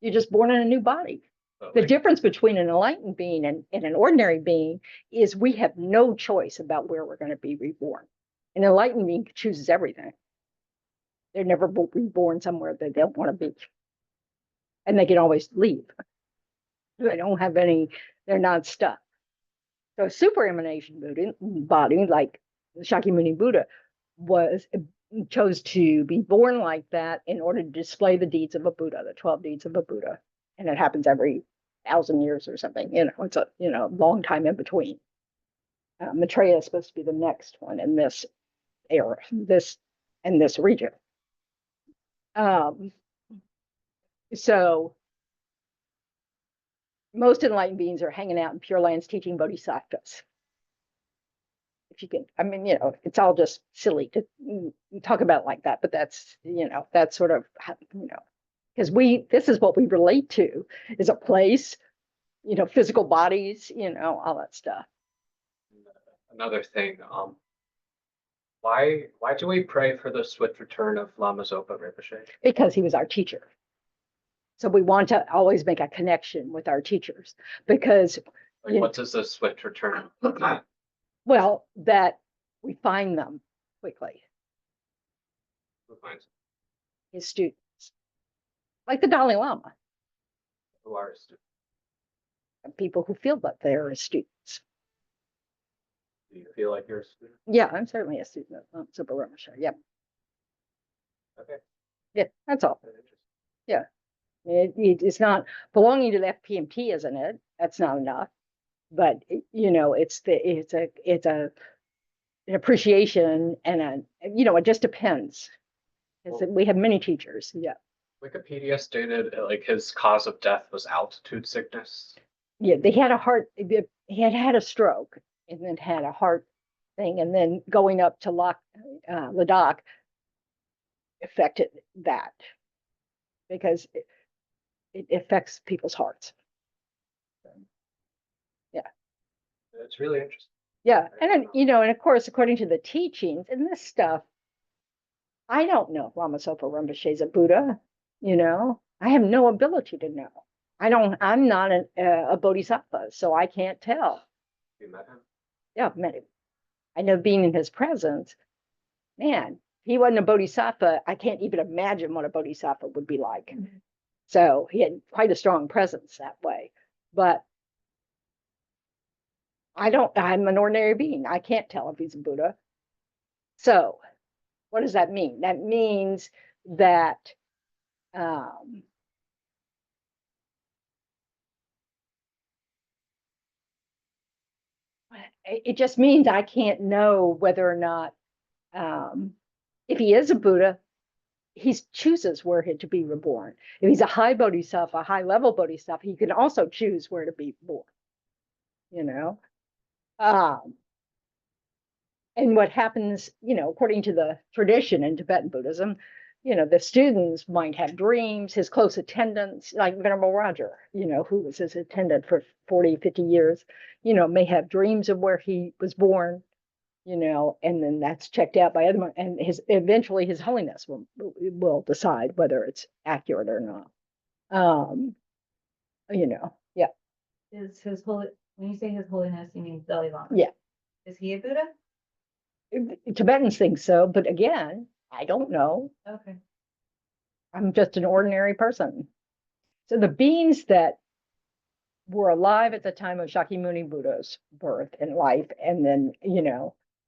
You're just born in a new body. But, The like, difference between an enlightened being and an ordinary being is we have no choice about where we're going to be reborn. An enlightened being chooses everything. They're never reborn somewhere that they don't want to be. And they can always leave. They don't have any, they're not stuck. So a super emanation body, like Shakyamuni Buddha, chose to be born like that in order to display the deeds of a Buddha, the 12 deeds of a Buddha. And it happens every 1,000 years or something, it's a, long time in between. Maitreya is supposed to be the next one in this era, this region. So most enlightened beings are hanging out in Pure Lands teaching bodhisattvas. If you can, I mean, it's all just silly to talk about it like that, but that's, that's sort of, because this is what we relate to, is a place, physical bodies, all that stuff. Another thing, why do we pray for the swift return of Lama Zopa Rinpoche? Because he was our teacher. So we want to always make a connection with our teachers, because, Like, what does the swift return look like? well, that we find them quickly, Who finds his students, like the Dalai Lama, who are students? and people who feel that they're his students. Do you feel like you're a student? Yeah, I'm certainly a student of Zopa Rinpoche. Yep. Okay. Yeah, that's all. Very interesting. Yeah. It's not belonging to the FPMT, isn't it? That's not enough. But it's an appreciation and it just depends. We have many teachers. Yeah. Wikipedia stated like his cause of death was altitude sickness. Yeah, he had a stroke and then had a heart thing, and then going up to Ladakh affected that, because it affects people's hearts. It's really interesting. Yeah, and then, and of course, according to the teachings and this stuff, I don't know if Lama Zopa Rinpoche is a Buddha. I have no ability to know. I'm not a bodhisattva, so I can't tell. You met him? Yeah, I've met him. I know being in his presence, man, he wasn't a bodhisattva. I can't even imagine what a bodhisattva would be like. Mhm. So he had quite a strong presence that way. But I'm an ordinary being. I can't tell if he's a Buddha. So what does that mean? That means that it just means I can't know whether or not, if he is a Buddha, he chooses where to be reborn. If he's a high bodhisattva, a high level bodhisattva, he can also choose where to be born, you know. And what happens, according to the tradition in Tibetan Buddhism, the students might have dreams. His close attendants, like Venerable Roger, who was his attendant for 40, 50 years, may have dreams of where he was born, and then that's checked out by other, and eventually his holiness will decide whether it's accurate or not. Yeah. Is his holy, when you say his holiness, you mean Dalai Lama? Yeah. Is he a Buddha? Tibetans think so, but again, I don't know. Okay. I'm just an ordinary person. So the beings that were alive at the time of Shakyamuni Buddha's birth and life, and then,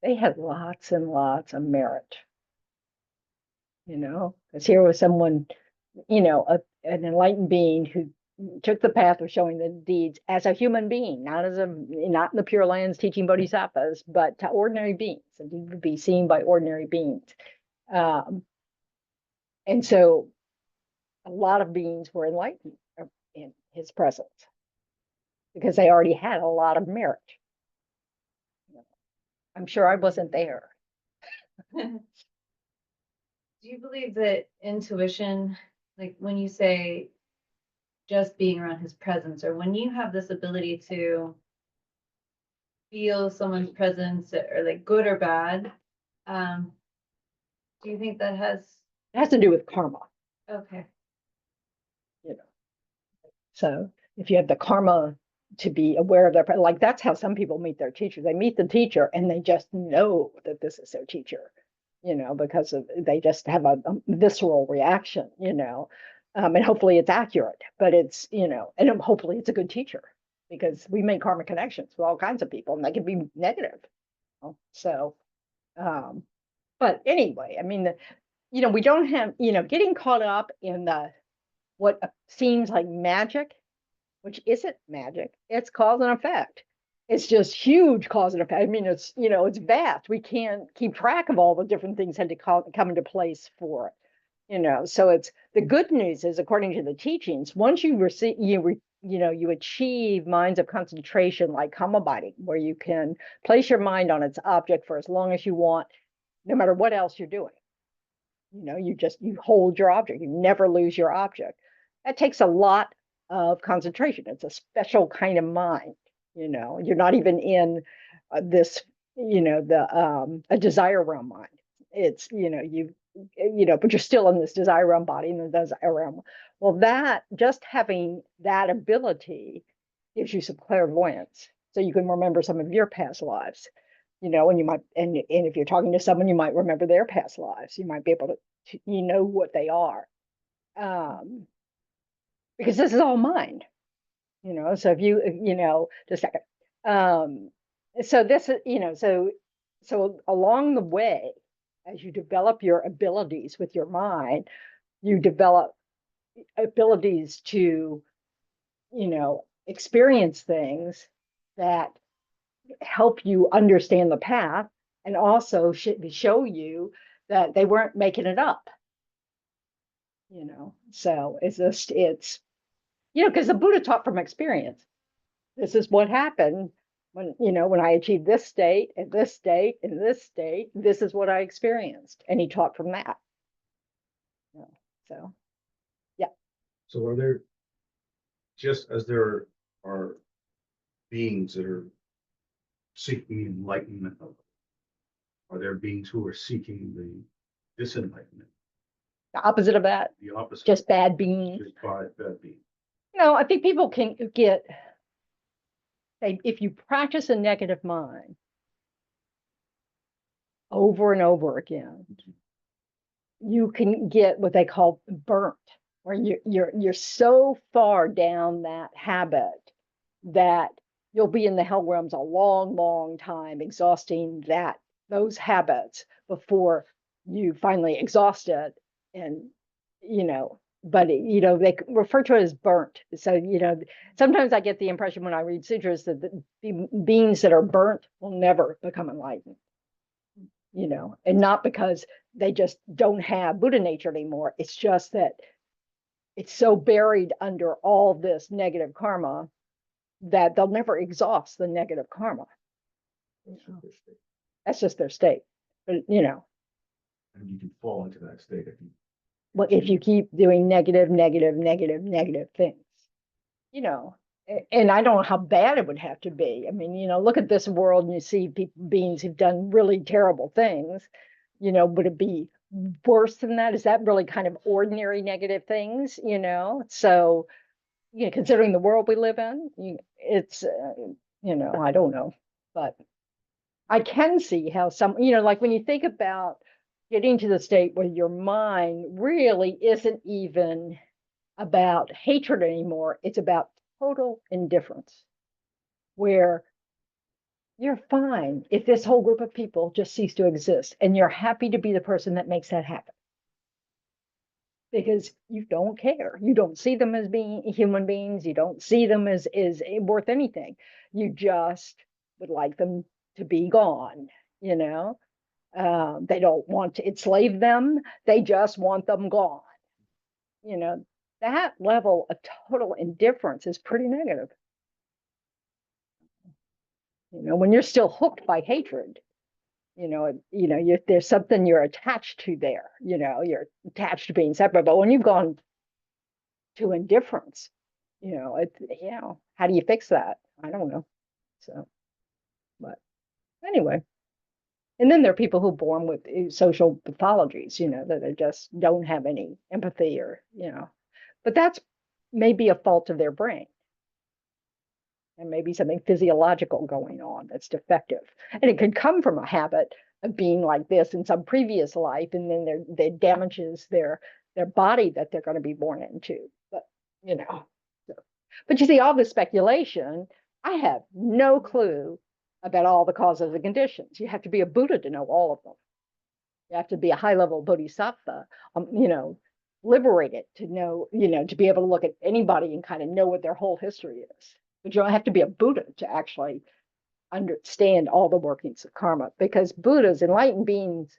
they had lots and lots of merit. Because here was someone, an enlightened being who took the path of showing the deeds as a human being, not in the Pure Lands teaching bodhisattvas, but to ordinary beings, and he would be seen by ordinary beings. And so a lot of beings were enlightened in his presence because they already had a lot of merit. I'm sure I wasn't there. Do you believe that intuition, like when you say just being around his presence, or when you have this ability to feel someone's presence, or like good or bad, do you think that has? It has to do with karma. Okay. So if you have the karma to be aware of their, like that's how some people meet their teacher. They meet the teacher and they just know that this is their teacher, because they just have a visceral reaction, and hopefully it's accurate, but it's, and hopefully it's a good teacher, because we make karmic connections with all kinds of people and they can be negative. So, but anyway, I mean, we don't have, getting caught up in what seems like magic, which isn't magic. It's cause and effect. It's just huge cause and effect. I mean, it's, it's vast. We can't keep track of all the different things had to come into place for it. So it's, the good news is, according to the teachings, once you receive, you achieve minds of concentration like calm abiding, where you can place your mind on its object for as long as you want, no matter what else you're doing. You hold your object. You never lose your object. That takes a lot of concentration. It's a special kind of mind. You're not even in this, a desire realm mind. It's, but you're still in this desire realm body and the desire realm. Well, that, just having that ability gives you some clairvoyance, so you can remember some of your past lives. And you might, and if you're talking to someone, you might remember their past lives. You might be able to what they are. Because this is all mind, so if you, just a second. So this is, so along the way, as you develop your abilities with your mind, you develop abilities to, experience things that help you understand the path, and also show you that they weren't making it up. So it's because the Buddha taught from experience. This is what happened when I achieved this state and this state and this state. This is what I experienced, and he taught from that. So, yeah. So are there, just as there are beings that are seeking enlightenment, are there beings who are seeking the disenlightenment? The opposite of that, The opposite. just bad beings. Just bad beings. I think people can get, if you practice a negative mind over and over again, you can get what they call burnt, where you're so far down that habit that you'll be in the hell realms a long, long time, exhausting that those habits before you finally exhaust it. And, but they refer to it as burnt. So, sometimes I get the impression when I read sutras that the beings that are burnt will never become enlightened, and not because they just don't have Buddha nature anymore. It's just that it's so buried under all this negative karma that they'll never exhaust the negative karma. That's just their state. But, And you can fall into that state if you. well, if you keep doing negative things, and I don't know how bad it would have to be. I mean, look at this world and you see beings who've done really terrible things, would it be worse than that? Is that really kind of ordinary negative things, So, considering the world we live in, it's, I don't know, but I can see how some, like when you think about getting to the state where your mind really isn't even about hatred anymore, it's about total indifference, where you're fine if this whole group of people just cease to exist, and you're happy to be the person that makes that happen. Because you don't care. You don't see them as being human beings. You don't see them as worth anything. You just would like them to be gone, They don't want to enslave them. They just want them gone. That level of total indifference is pretty negative. When you're still hooked by hatred, there's something you're attached to there. You're attached to being separate. But when you've gone to indifference, how do you fix that? I don't know. So, but anyway. And then there are people who are born with social pathologies, that they just don't have any empathy or, but that's maybe a fault of their brain. And maybe something physiological going on that's defective. And it could come from a habit of being like this in some previous life, and then it damages their body that they're going to be born into. But, but you see, all this speculation, I have no clue about all the causes and conditions. You have to be a Buddha to know all of them. You have to be a high-level bodhisattva, liberated to know, to be able to look at anybody and kind of know what their whole history is. But you don't have to be a Buddha to actually understand all the workings of karma, because Buddhas, enlightened beings,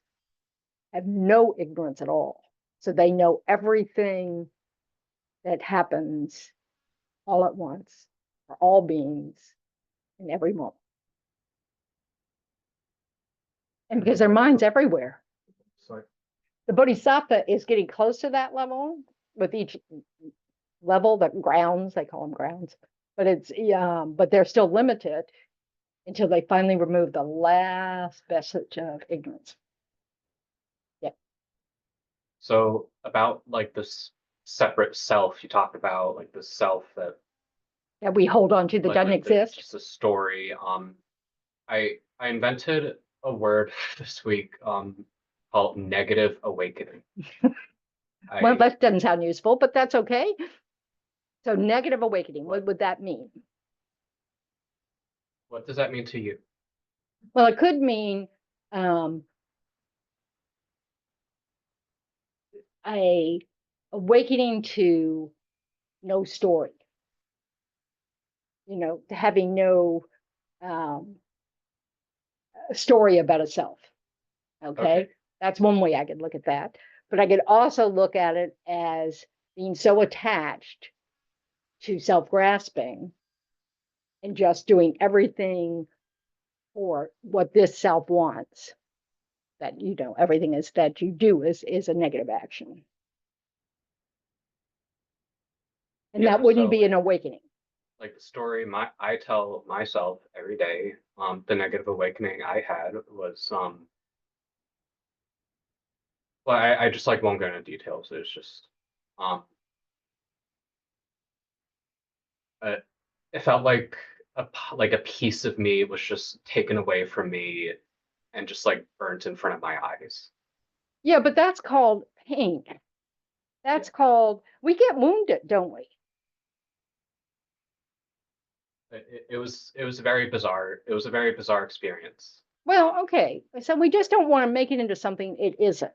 have no ignorance at all. So they know everything that happens all at once for all beings in every moment. And because their mind's everywhere. The bodhisattva is getting close to that level with each level, the grounds, they call them grounds, but they're still limited until they finally remove the last vestige of ignorance. Yeah. So about like this separate self, you talk about like the self that we hold on to that doesn't exist. Just a story. I invented a word this week called negative awakening. Well, that doesn't sound useful, but that's okay. So negative awakening, what would that mean? What does that mean to you? Well, it could mean a awakening to no story, to having no story about a self. Okay, that's one way I could look at that. But I could also look at it as being so attached to self-grasping and just doing everything for what this self wants, that everything is that you do is a negative action. And that wouldn't be an awakening. Like the story I tell myself every day, the negative awakening I had was well, I just like won't go into details. It's just it felt like a piece of me was just taken away from me and just like burnt in front of my eyes. Yeah, but that's called pain. That's called, we get wounded, don't we? It was a very bizarre. It was a very bizarre experience. Well, okay, so we just don't want to make it into something it isn't.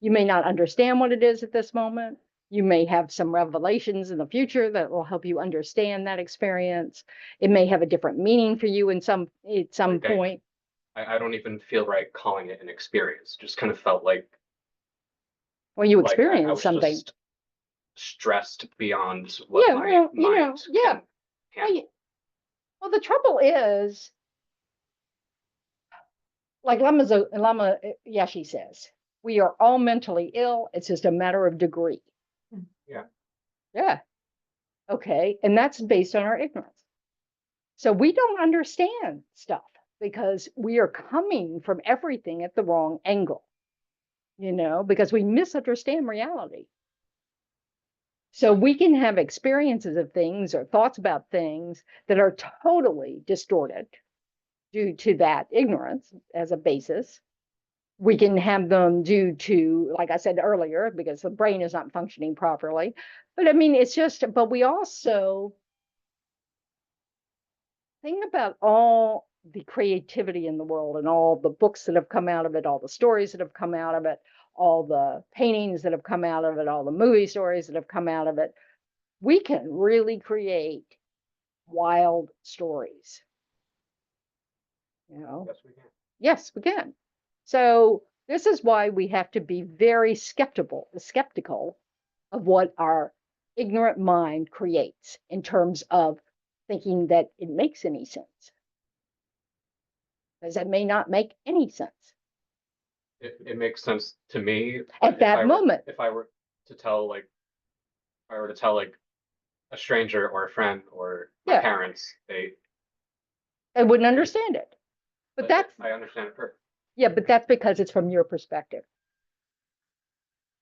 You may not understand what it is at this moment. You may have some revelations in the future that will help you understand that experience. It may have a different meaning for you in at some Okay. point. I don't even feel right calling it an experience. Just kind of felt like Well, you I experience was something. just stressed beyond what Yeah, my well, you know, mind yeah. can handle. Well, the trouble is, like Lama Yeshe says, we are all mentally ill. It's just a matter of degree. Yeah. Yeah. Okay. And that's based on our ignorance. So we don't understand stuff because we are coming from everything at the wrong angle, because we misunderstand reality. So we can have experiences of things or thoughts about things that are totally distorted due to that ignorance as a basis. We can have them due to, like I said earlier, because the brain is not functioning properly. But I mean, but we also think about all the creativity in the world and all the books that have come out of it, all the stories that have come out of it, all the paintings that have come out of it, all the movie stories that have come out of it. We can really create wild stories. Yes, we can. Yes, we can. So this is why we have to be very skeptical of what our ignorant mind creates in terms of thinking that it makes any sense. Because it may not make any sense It makes sense to me. at that moment. If I were to tell like a stranger or a friend or my Yeah. parents, I wouldn't understand it. But I understand it perfectly. yeah, but that's because it's from your perspective.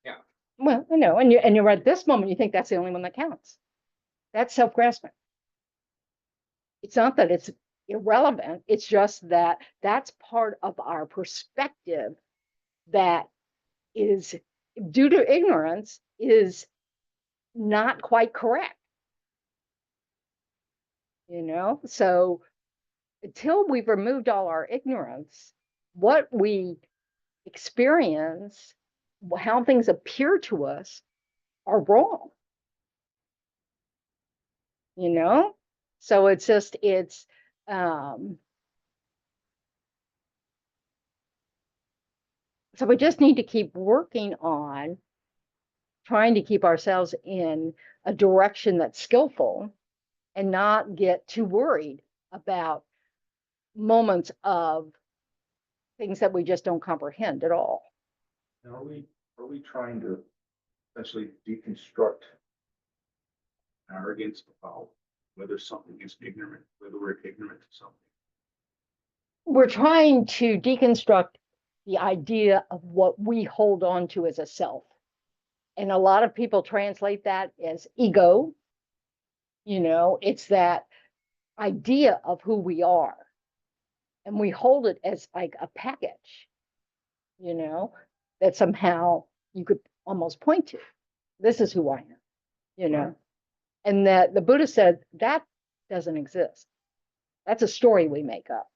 Yeah. Well, I know, and you're at this moment, you think that's the only one that counts. That's self-grasping. It's not that it's irrelevant. It's just that that's part of our perspective that is, due to ignorance, is not quite correct. So until we've removed all our ignorance, what we experience, how things appear to us, are wrong. So so we just need to keep working on trying to keep ourselves in a direction that's skillful and not get too worried about moments of things that we just don't comprehend at all. Now, are we trying to essentially deconstruct arrogance about whether something is ignorant, whether we're ignorant to something? We're trying to deconstruct the idea of what we hold on to as a self. And a lot of people translate that as ego. It's that idea of who we are. And we hold it as like a package, that somehow you could almost point to. This is who I am, Right. And that the Buddha said that doesn't exist. That's a story we make up.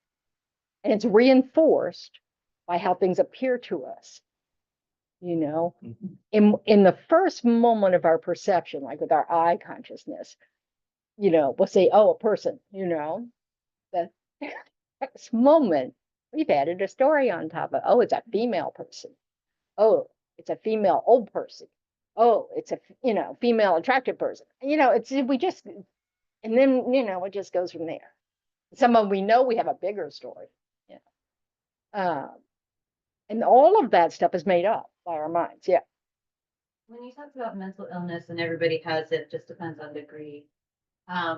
And it's reinforced by how things appear to us. In the first moment of our perception, like with our eye consciousness, we'll say, oh, a person, the next moment we've added a story on top of, oh, it's a female person. Oh, it's a female old person. Oh, it's a female attractive person. And then it just goes from there. Some of them we know we have a bigger story. And all of that stuff is made up by our minds. Yeah. When you talk about mental illness and everybody has it, just depends on degree. I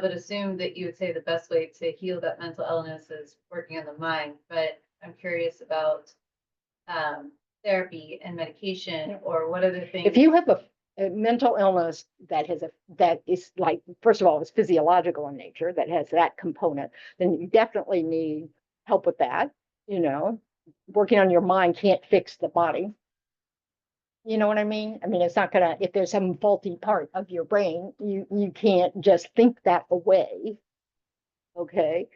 would assume that you would say the best way to heal that mental illness is working on the mind, but I'm curious about therapy and medication, or what other things. If you have a mental illness that is like, first of all, it's physiological in nature, that has that component, then you definitely need help with that. Working on your mind can't fix the body. You know what I mean? I mean, it's not gonna, if there's some faulty part of your brain, you can't just think that away. Okay.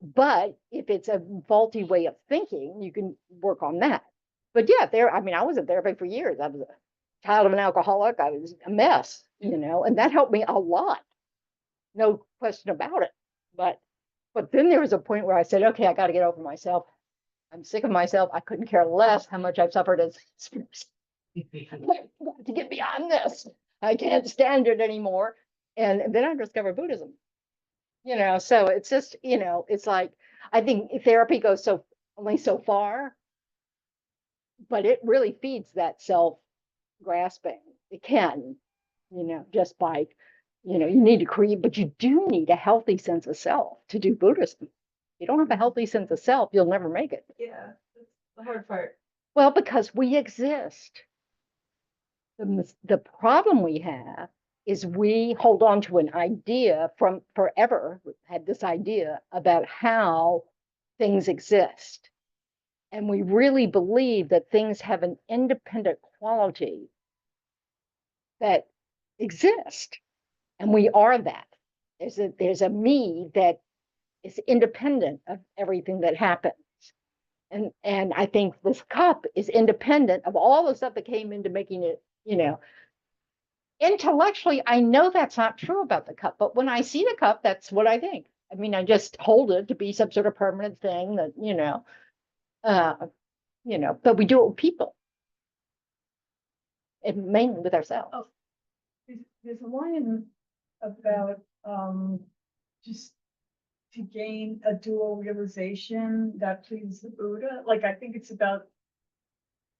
But if it's a faulty way of thinking, you can work on that. But yeah, I mean, I was in therapy for years. I was a child of an alcoholic. I was a mess, and that helped me a lot. No question about it. But then there was a point where I said, okay, I got to get over myself. I'm sick of myself. I couldn't care less how much I've suffered as to get beyond this. I can't stand it anymore. And then I discovered Buddhism. So it's just, it's like I think therapy goes only so far, but it really feeds that self grasping. It can, just by, you need to create, but you do need a healthy sense of self to do Buddhism. If you don't have a healthy sense of self, you'll never make it. Yeah, that's the hard part. Well, because we exist. The problem we have is we hold on to an idea from forever, had this idea about how things exist. And we really believe that things have an independent quality that exist. And we are that. There's a me that is independent of everything that happens. And I think this cup is independent of all the stuff that came into making it, intellectually, I know that's not true about the cup, but when I see the cup, that's what I think. I mean, I just hold it to be some sort of permanent thing that, but we do it with people and mainly with ourselves. Oh. There's a line about just to gain a dual realization that pleases the Buddha. Like I think it's about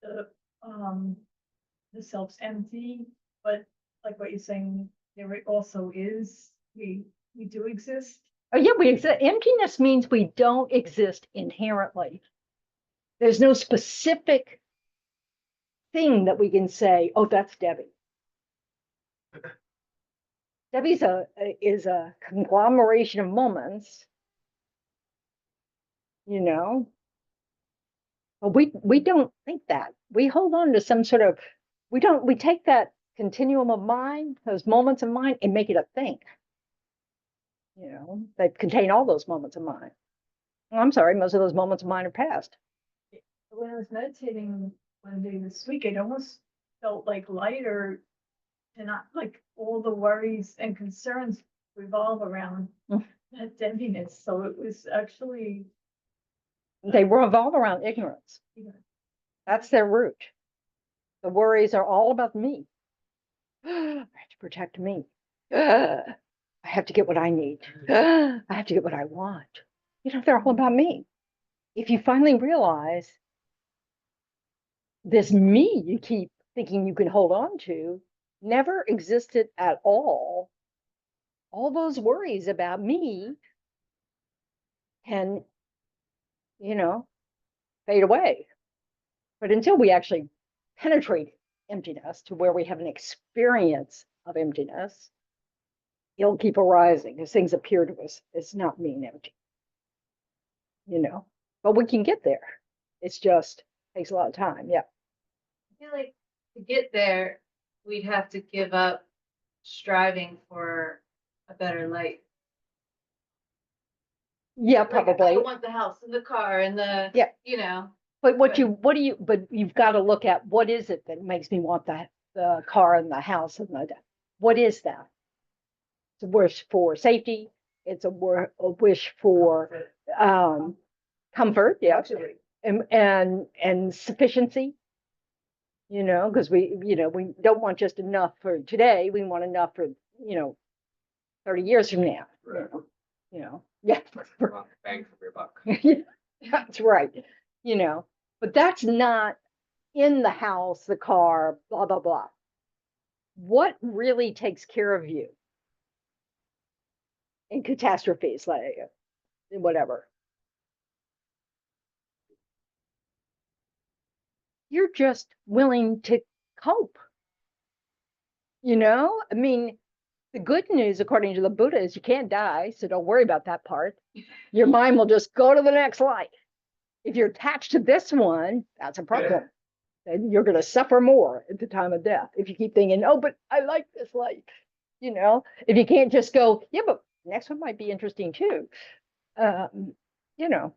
the self's empty, but like what you're saying, there also is we do exist. Oh yeah, we exist. Emptiness means we don't exist inherently. There's no specific thing that we can say, oh, that's Debbie. Debbie's is a conglomeration of moments, but we don't think that. We hold on to some sort of, we take that continuum of mind, those moments of mind, and make it a thing, that contain all those moments of mind. Well, I'm sorry, most of those moments of mine are past. When I was meditating one day this week, it almost felt like lighter and not like all the worries and concerns revolve around that emptiness. So it was actually They revolve around ignorance. That's their root. The worries are all about me. I have to protect me. I have to get what I need. I have to get what I want. They're all about me. If you finally realize this me you keep thinking you can hold on to never existed at all those worries about me can, fade away. But until we actually penetrate emptiness to where we have an experience of emptiness, it'll keep arising as things appear to us as not being empty. But we can get there. It's just takes a lot of time. Yeah. I feel like to get there, we'd have to give up striving for a better life. Yeah, Like, probably. I want the house and the car and the, Yeah. But but you've got to look at what is it that makes me want the car and the house and what is that? It's a wish for safety. It's a wish for comfort. Yeah. And sufficiency. Because we don't want just enough for today. We want enough for 30 years from now. Right. Yeah. Bang for your buck. That's right. But that's not in the house, the car, blah, blah, blah. What really takes care of you in catastrophes, like whatever? You're just willing to cope. I mean, the good news, according to the Buddha, is you can't die, so don't worry about that part. Your mind will just go to the next life. If you're attached to this one, that's a problem. And you're going to suffer more at the time of death if you keep thinking, oh, but I like this life. If you can't just go, yeah, but next one might be interesting too. you know,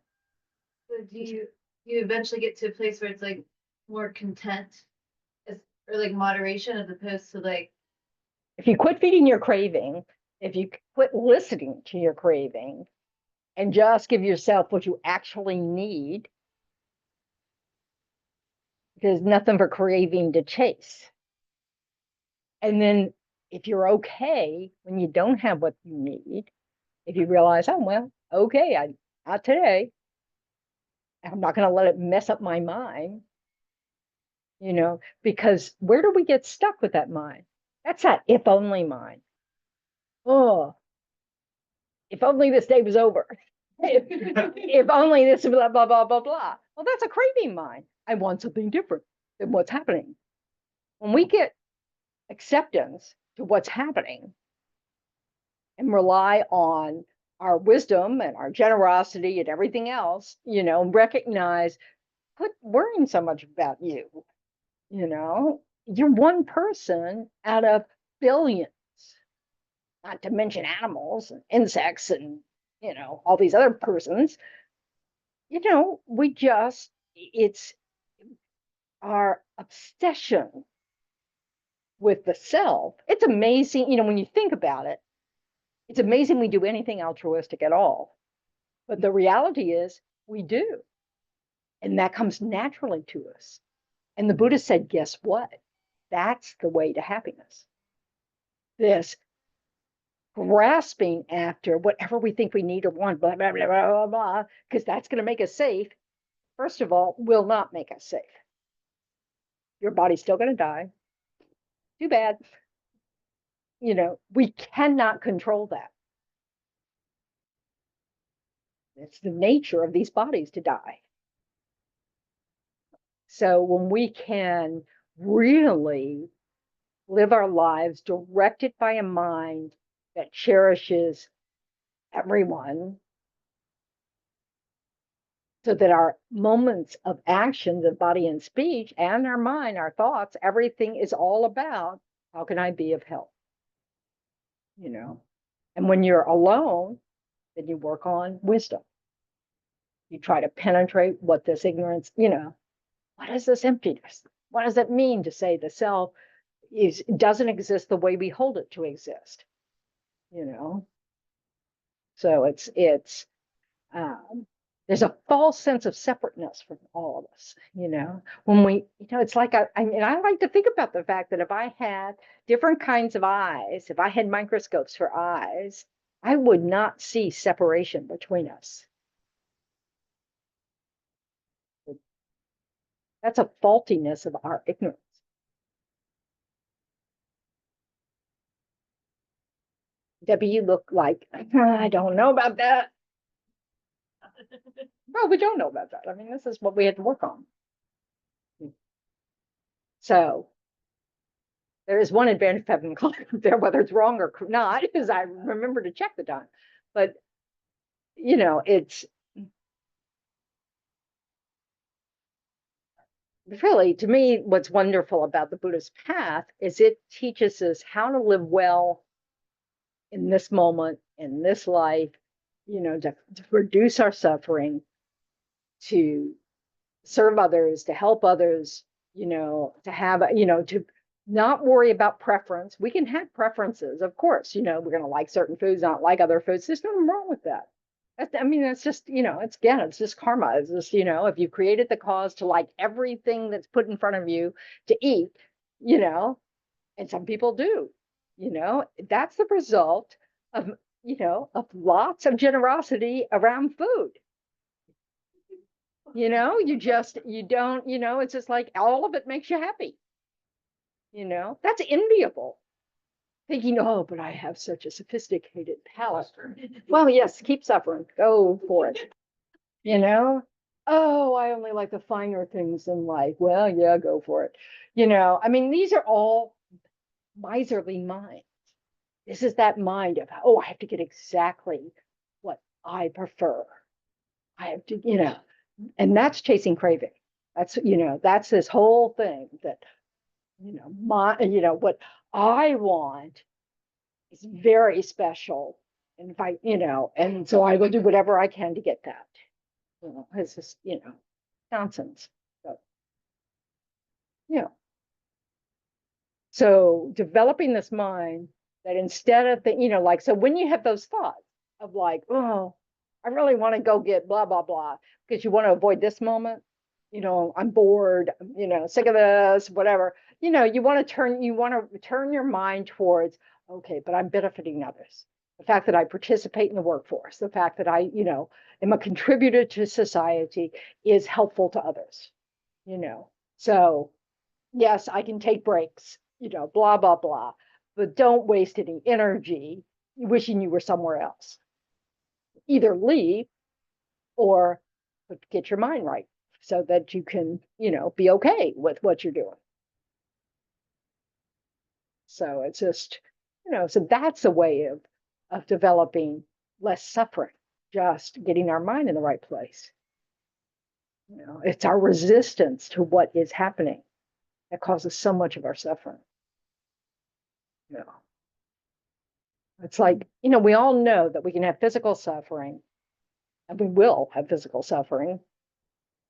So do you eventually get to a place where it's like more content or like moderation as opposed to like, if you quit feeding your craving, if you quit listening to your craving and just give yourself what you actually need, there's nothing for craving to chase. And then if you're okay when you don't have what you need, if you realize, oh, well, okay, not today. I'm not going to let it mess up my mind, because where do we get stuck with that mind? That's that if only mind. Oh, if only this day was over. If only this blah, blah, blah, blah, blah. Well, that's a craving mind. I want something different than what's happening. When we get acceptance to what's happening and rely on our wisdom and our generosity and everything else, and recognize, quit worrying so much about you. You're one person out of billions, not to mention animals and insects and, all these other persons. It's our obsession with the self. It's amazing, when you think about it, it's amazing we do anything altruistic at all. But the reality is we do. And that comes naturally to us. And the Buddha said, guess what? That's the way to happiness. This grasping after whatever we think we need or want, blah, blah, blah, blah, blah, blah, because that's going to make us safe. First of all, will not make us safe. Your body's still going to die. Too bad. We cannot control that. It's the nature of these bodies to die. So when we can really live our lives directed by a mind that cherishes everyone, so that our moments of action, the body and speech, and our mind, our thoughts, everything is all about how can I be of help? And when you're alone, then you work on wisdom. You try to penetrate what this ignorance, what is this emptiness? What does it mean to say the self doesn't exist the way we hold it to exist? So there's a false sense of separateness from all of us, when we, it's like, I like to think about the fact that if I had different kinds of eyes, if I had microscopes for eyes, I would not see separation between us. That's a faultiness of our ignorance. Debbie, you look like, I don't know about that. Well, we don't know about that. I mean, this is what we had to work on. So there is one advantage of having a clock up there, whether it's wrong or not, is I remember to check the time. But, it's really, to me, what's wonderful about the Buddhist path is it teaches us how to live well in this moment, in this life, to reduce our suffering, to serve others, to help others, to have, to not worry about preference. We can have preferences, of course, we're going to like certain foods, not like other foods. There's nothing wrong with that. That's just, it's just karma. It's just, if you created the cause to like everything that's put in front of you to eat, and some people do, that's the result of, of lots of generosity around food. You don't, it's just like all of it makes you happy. That's enviable. Thinking, oh, but I have such a sophisticated palate. Well, yes, keep suffering. Go for it. Oh, I only like the finer things in life. Well, yeah, go for it. These are all miserly minds. This is that mind of, oh, I have to get exactly what I prefer. I have to, and that's chasing craving. That's this whole thing that, what I want is very special. And if I, and so I will do whatever I can to get that. It's just, nonsense. So, yeah. So developing this mind that instead of like, so when you have those thoughts of like, oh, I really want to go get blah, blah, blah, because you want to avoid this moment, I'm bored, sick of this, whatever, you want to turn your mind towards, okay, but I'm benefiting others. The fact that I participate in the workforce, the fact that I, am a contributor to society is helpful to others, So yes, I can take breaks, blah, blah, blah, but don't waste any energy wishing you were somewhere else. Either leave or get your mind right so that you can, be okay with what you're doing. So it's just, so that's a way of developing less suffering, just getting our mind in the right place. It's our resistance to what is happening that causes so much of our suffering. It's like, we all know that we can have physical suffering, and we will have physical suffering.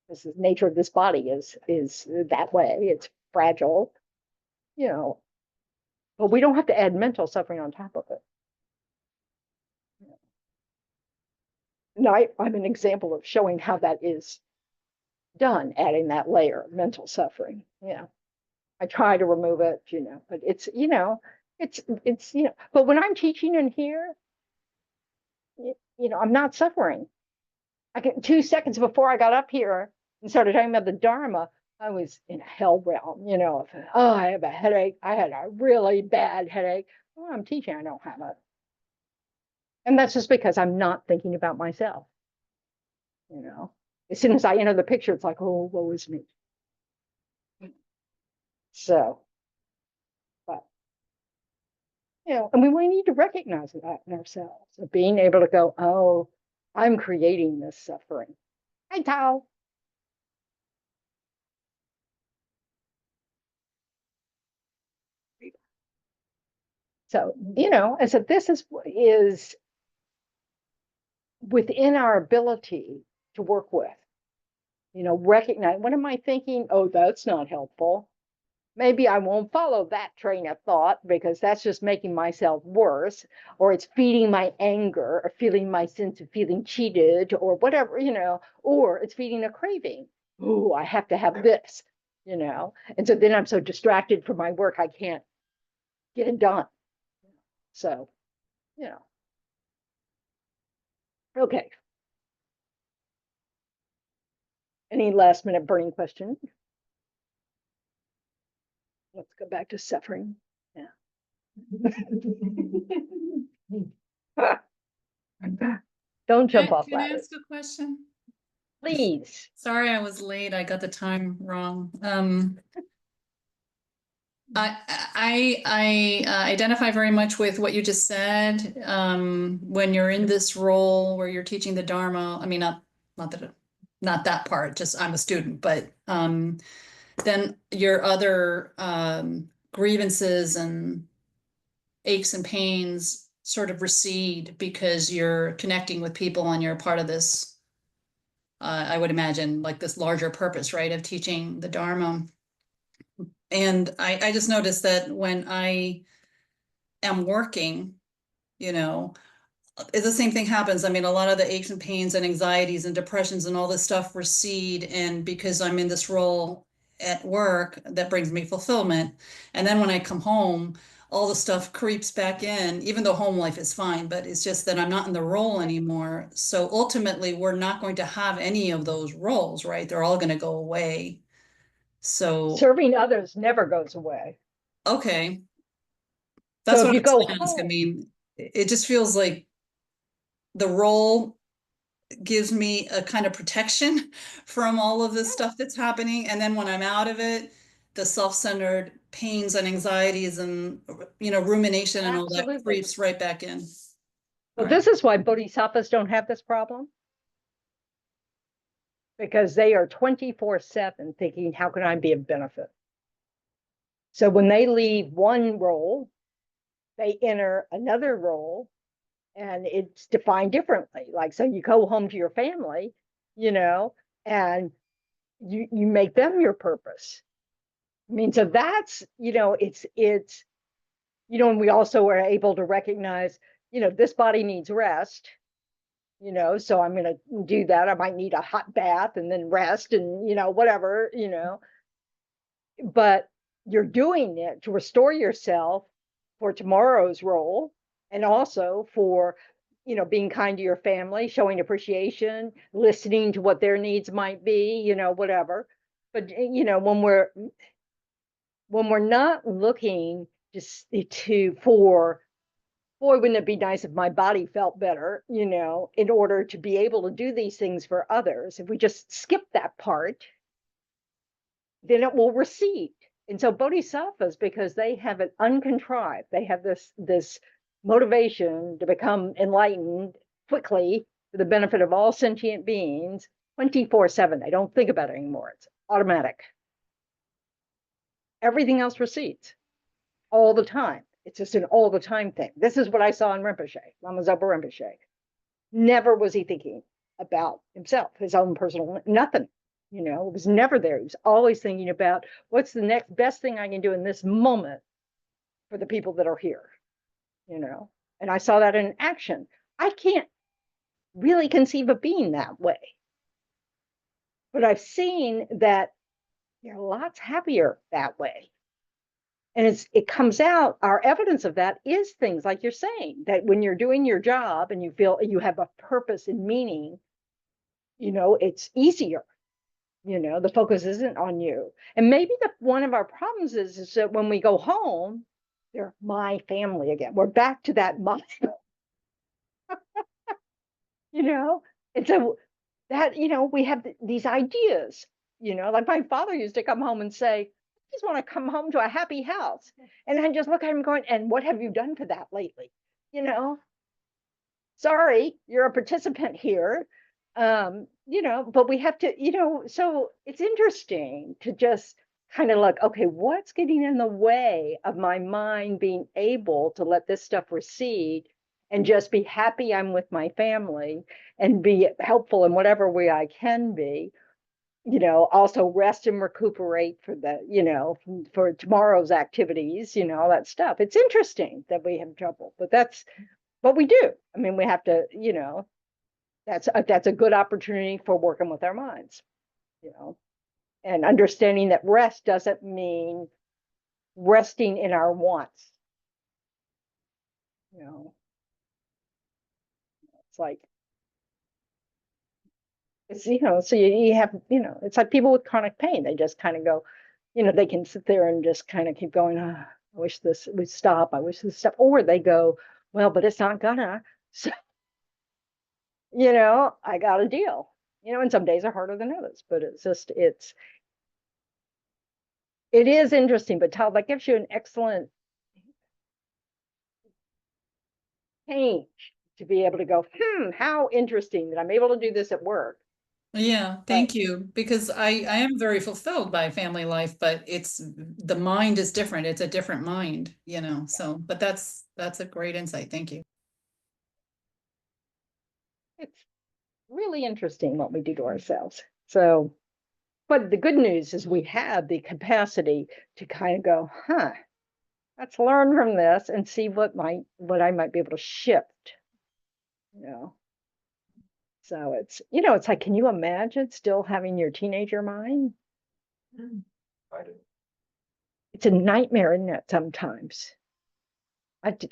This is nature of this body is that way. It's fragile, but we don't have to add mental suffering on top of it. And I'm an example of showing how that is done, adding that layer of mental suffering. I try to remove it, but it's, but when I'm teaching in here, I'm not suffering. I get 2 seconds before I got up here and started talking about the Dharma, I was in a hell realm, oh, I have a headache. I had a really bad headache. Well, I'm teaching, I don't have it. And that's just because I'm not thinking about myself. As soon as I enter the picture, it's like, oh, woe is me. So, but, and we need to recognize that in ourselves, of being able to go, oh, I'm creating this suffering. Hi, Tao. So, and so this is within our ability to work with, recognize, what am I thinking? Oh, that's not helpful. Maybe I won't follow that train of thought because that's just making myself worse, or it's feeding my anger, or feeling my sense of feeling cheated, or whatever, or it's feeding a craving. Oh, I have to have this, and so then I'm so distracted from my work, I can't get it done. So, okay. Any last minute burning question? Let's go back to suffering. Yeah. Don't jump off Can I ladders, ask a question? please. Sorry, I was late. I got the time wrong. I identify very much with what you just said. When you're in this role where you're teaching the Dharma, I mean, not that part, just I'm a student, but then your other grievances and aches and pains sort of recede because you're connecting with people and you're part of this, I would imagine, like this larger purpose, right, of teaching the Dharma. And I just noticed that when I am working, the same thing happens. I mean, a lot of the aches and pains and anxieties and depressions and all this stuff recede. And because I'm in this role at work, that brings me fulfillment. And then when I come home, all the stuff creeps back in, even though home life is fine, but it's just that I'm not in the role anymore. So ultimately, we're not going to have any of those roles, right? They're all going to go away. So, Serving others never goes away. okay. That's So if what you I'm go trying to ask. I home, mean, it just feels like the role gives me a kind of protection from all of this stuff that's happening. And then when I'm out of it, the self-centered pains and anxieties and, rumination and all that absolutely. creeps right back in. Well, All this is why bodhisattvas don't have this problem. Because they are 24/7 thinking, how can I be of benefit? So when they leave one role, they enter another role, and it's defined differently. Like, so you go home to your family, and you make them your purpose. I mean, so that's, it's, and we also are able to recognize, this body needs rest, so I'm going to do that. I might need a hot bath and then rest and, whatever, but you're doing it to restore yourself for tomorrow's role and also for, being kind to your family, showing appreciation, listening to what their needs might be, whatever. But, when we're not looking for, boy, wouldn't it be nice if my body felt better, in order to be able to do these things for others. If we just skip that part, then it will recede. And so bodhisattvas, because they have it uncontrived, they have this motivation to become enlightened quickly for the benefit of all sentient beings 24/7. They don't think about it anymore. It's automatic. Everything else recedes all the time. It's just an all the time thing. This is what I saw in Rinpoche, Lama Zopa Rinpoche. Never was he thinking about himself, his own personal, nothing. It was never there. He was always thinking about what's the next best thing I can do in this moment for the people that are here, and I saw that in action. I can't really conceive of being that way, but I've seen that you're lots happier that way. And it comes out, our evidence of that is things like you're saying, that when you're doing your job and you feel you have a purpose and meaning, it's easier. The focus isn't on you. And maybe one of our problems is that when we go home, they're my family again. We're back to that my, and so that, we have these ideas, like my father used to come home and say, I just want to come home to a happy house. And I just look at him going, and what have you done to that lately? Sorry, you're a participant here. But we have to, so it's interesting to just kind of look, okay, what's getting in the way of my mind being able to let this stuff recede and just be happy I'm with my family and be helpful in whatever way I can be, also rest and recuperate for for tomorrow's activities, all that stuff. It's interesting that we have trouble, but that's what we do. I mean, we have to, that's a good opportunity for working with our minds, and understanding that rest doesn't mean resting in our wants. It's like, so you have, it's like people with chronic pain. They just kind of go, they can sit there and just kind of keep going, oh, I wish this would stop. I wish this stop. Or they go, well, but it's not gonna. So, I got a deal. And some days are harder than others, but it's just, it is interesting. But Tal, that gives you an excellent change to be able to go, how interesting that I'm able to do this at work. Yeah, thank you. Because I am very fulfilled by family life, but the mind is different. It's a different mind, so, but that's a great insight. Thank you. It's really interesting what we do to ourselves. So, but the good news is we have the capacity to kind of go, let's learn from this and see what I might be able to shift, So it's like, can you imagine still having your teenager mind? I do. It's a nightmare, isn't it, sometimes?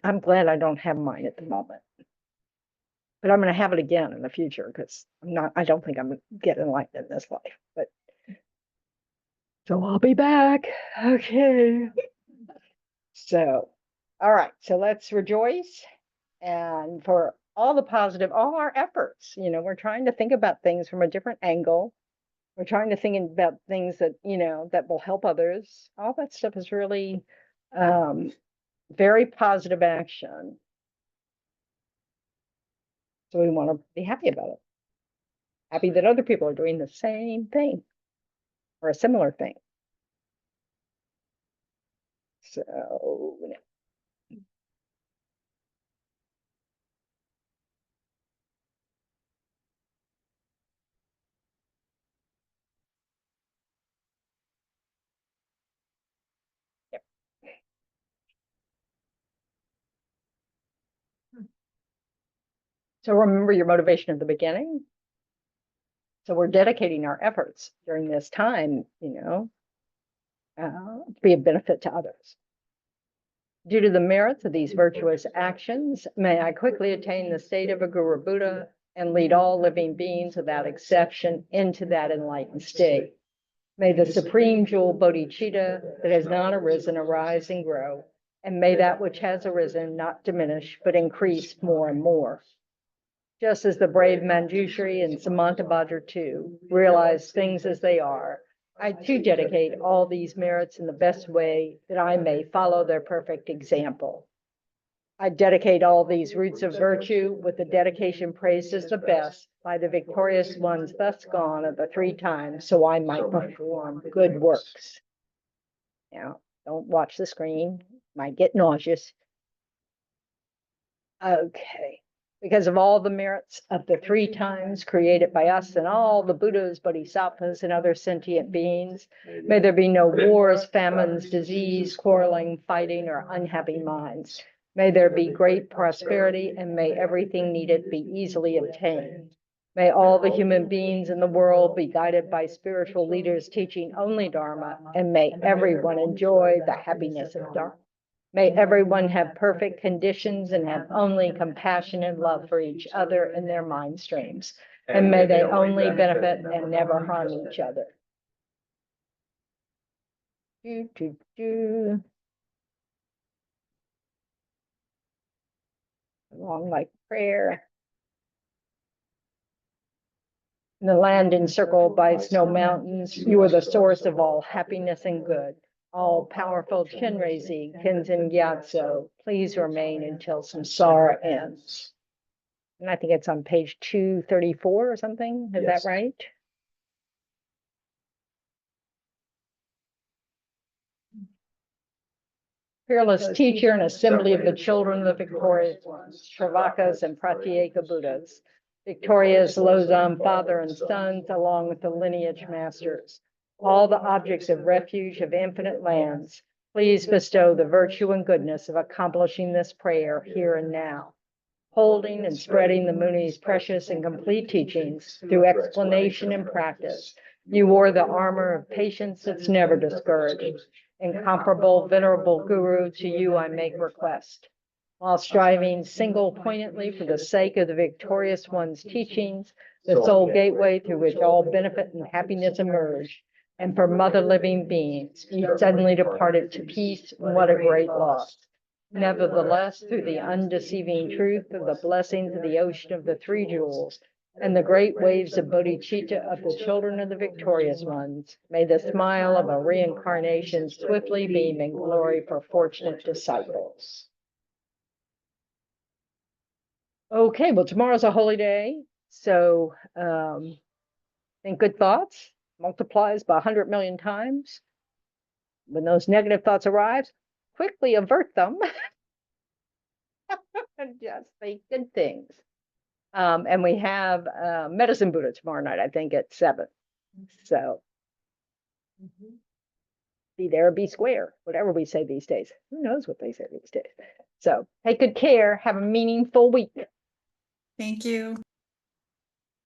I'm glad I don't have mine at the moment. But I'm going to have it again in the future because I don't think I'm going to get enlightened in this life. But so I'll be back. Okay. So, all right. So let's rejoice. And for all our efforts, we're trying to think about things from a different angle. We're trying to think about things that, that will help others. All that stuff is really very positive action. So we want to be happy about it. Happy that other people are doing the same thing or a similar thing. So So remember your motivation at the beginning. So we're dedicating our efforts during this time, to be a benefit to others. Due to the merits of these virtuous actions, may I quickly attain the state of a Guru Buddha and lead all living beings without exception into that enlightened state. May the supreme jewel bodhicitta that has not arisen arise and grow, and may that which has arisen not diminish, but increase more and more. Just as the brave Manjushri and Samantabhadra too realize things as they are, I too dedicate all these merits in the best way that I may follow their perfect example. I dedicate all these roots of virtue with the dedication praised as the best by the victorious ones thus gone of the 3 times, so I might perform good works. Now, don't watch the screen, might get nauseous. Okay. Because of all the merits of the 3 times created by us and all the Buddhas, Bodhisattvas, and other sentient beings, may there be no wars, famines, disease, quarreling, fighting, or unhappy minds. May there be great prosperity, and may everything needed be easily obtained. May all the human beings in the world be guided by spiritual leaders teaching only Dharma, and may everyone enjoy the happiness of Dharma. May everyone have perfect conditions and have only compassion and love for each other in their mind streams. And may they only benefit and never harm each other. Long like prayer. The land encircled by snow mountains, you are the source of all happiness and good. All powerful Chenrezig, Tenzin Gyatso, please remain until samsara ends. And I think it's on page 234 or something. Is Yes. that right? Fearless teacher and assembly of the children of the victorious ones, Shravakas and Pratyeka Buddhas, victorious Losam father and sons, along with the lineage masters, all the objects of refuge of infinite lands, please bestow the virtue and goodness of accomplishing this prayer here and now, holding and spreading the Muni's precious and complete teachings through explanation and practice. You wore the armor of patience that's never discouraged. Incomparable, venerable Guru, to you I make request. While striving single-pointedly for the sake of the victorious one's teachings, the sole gateway through which all benefit and happiness emerge, and for mother living beings, you suddenly departed to peace, and what a great loss. Nevertheless, through the undeceiving truth of the blessings of the ocean of the 3 jewels, and the great waves of bodhicitta of the children of the victorious ones, may the smile of a reincarnation swiftly beam in glory for fortunate disciples. Okay, well, tomorrow's a holy day, so think good thoughts multiplies by 100 million times. When those negative thoughts arise, quickly avert them and just think good things. And we have Medicine Buddha tomorrow night, I think at 7. So be there or be square, whatever we say these days. Who knows what they say these days? So take good care. Have a meaningful week. Thank you.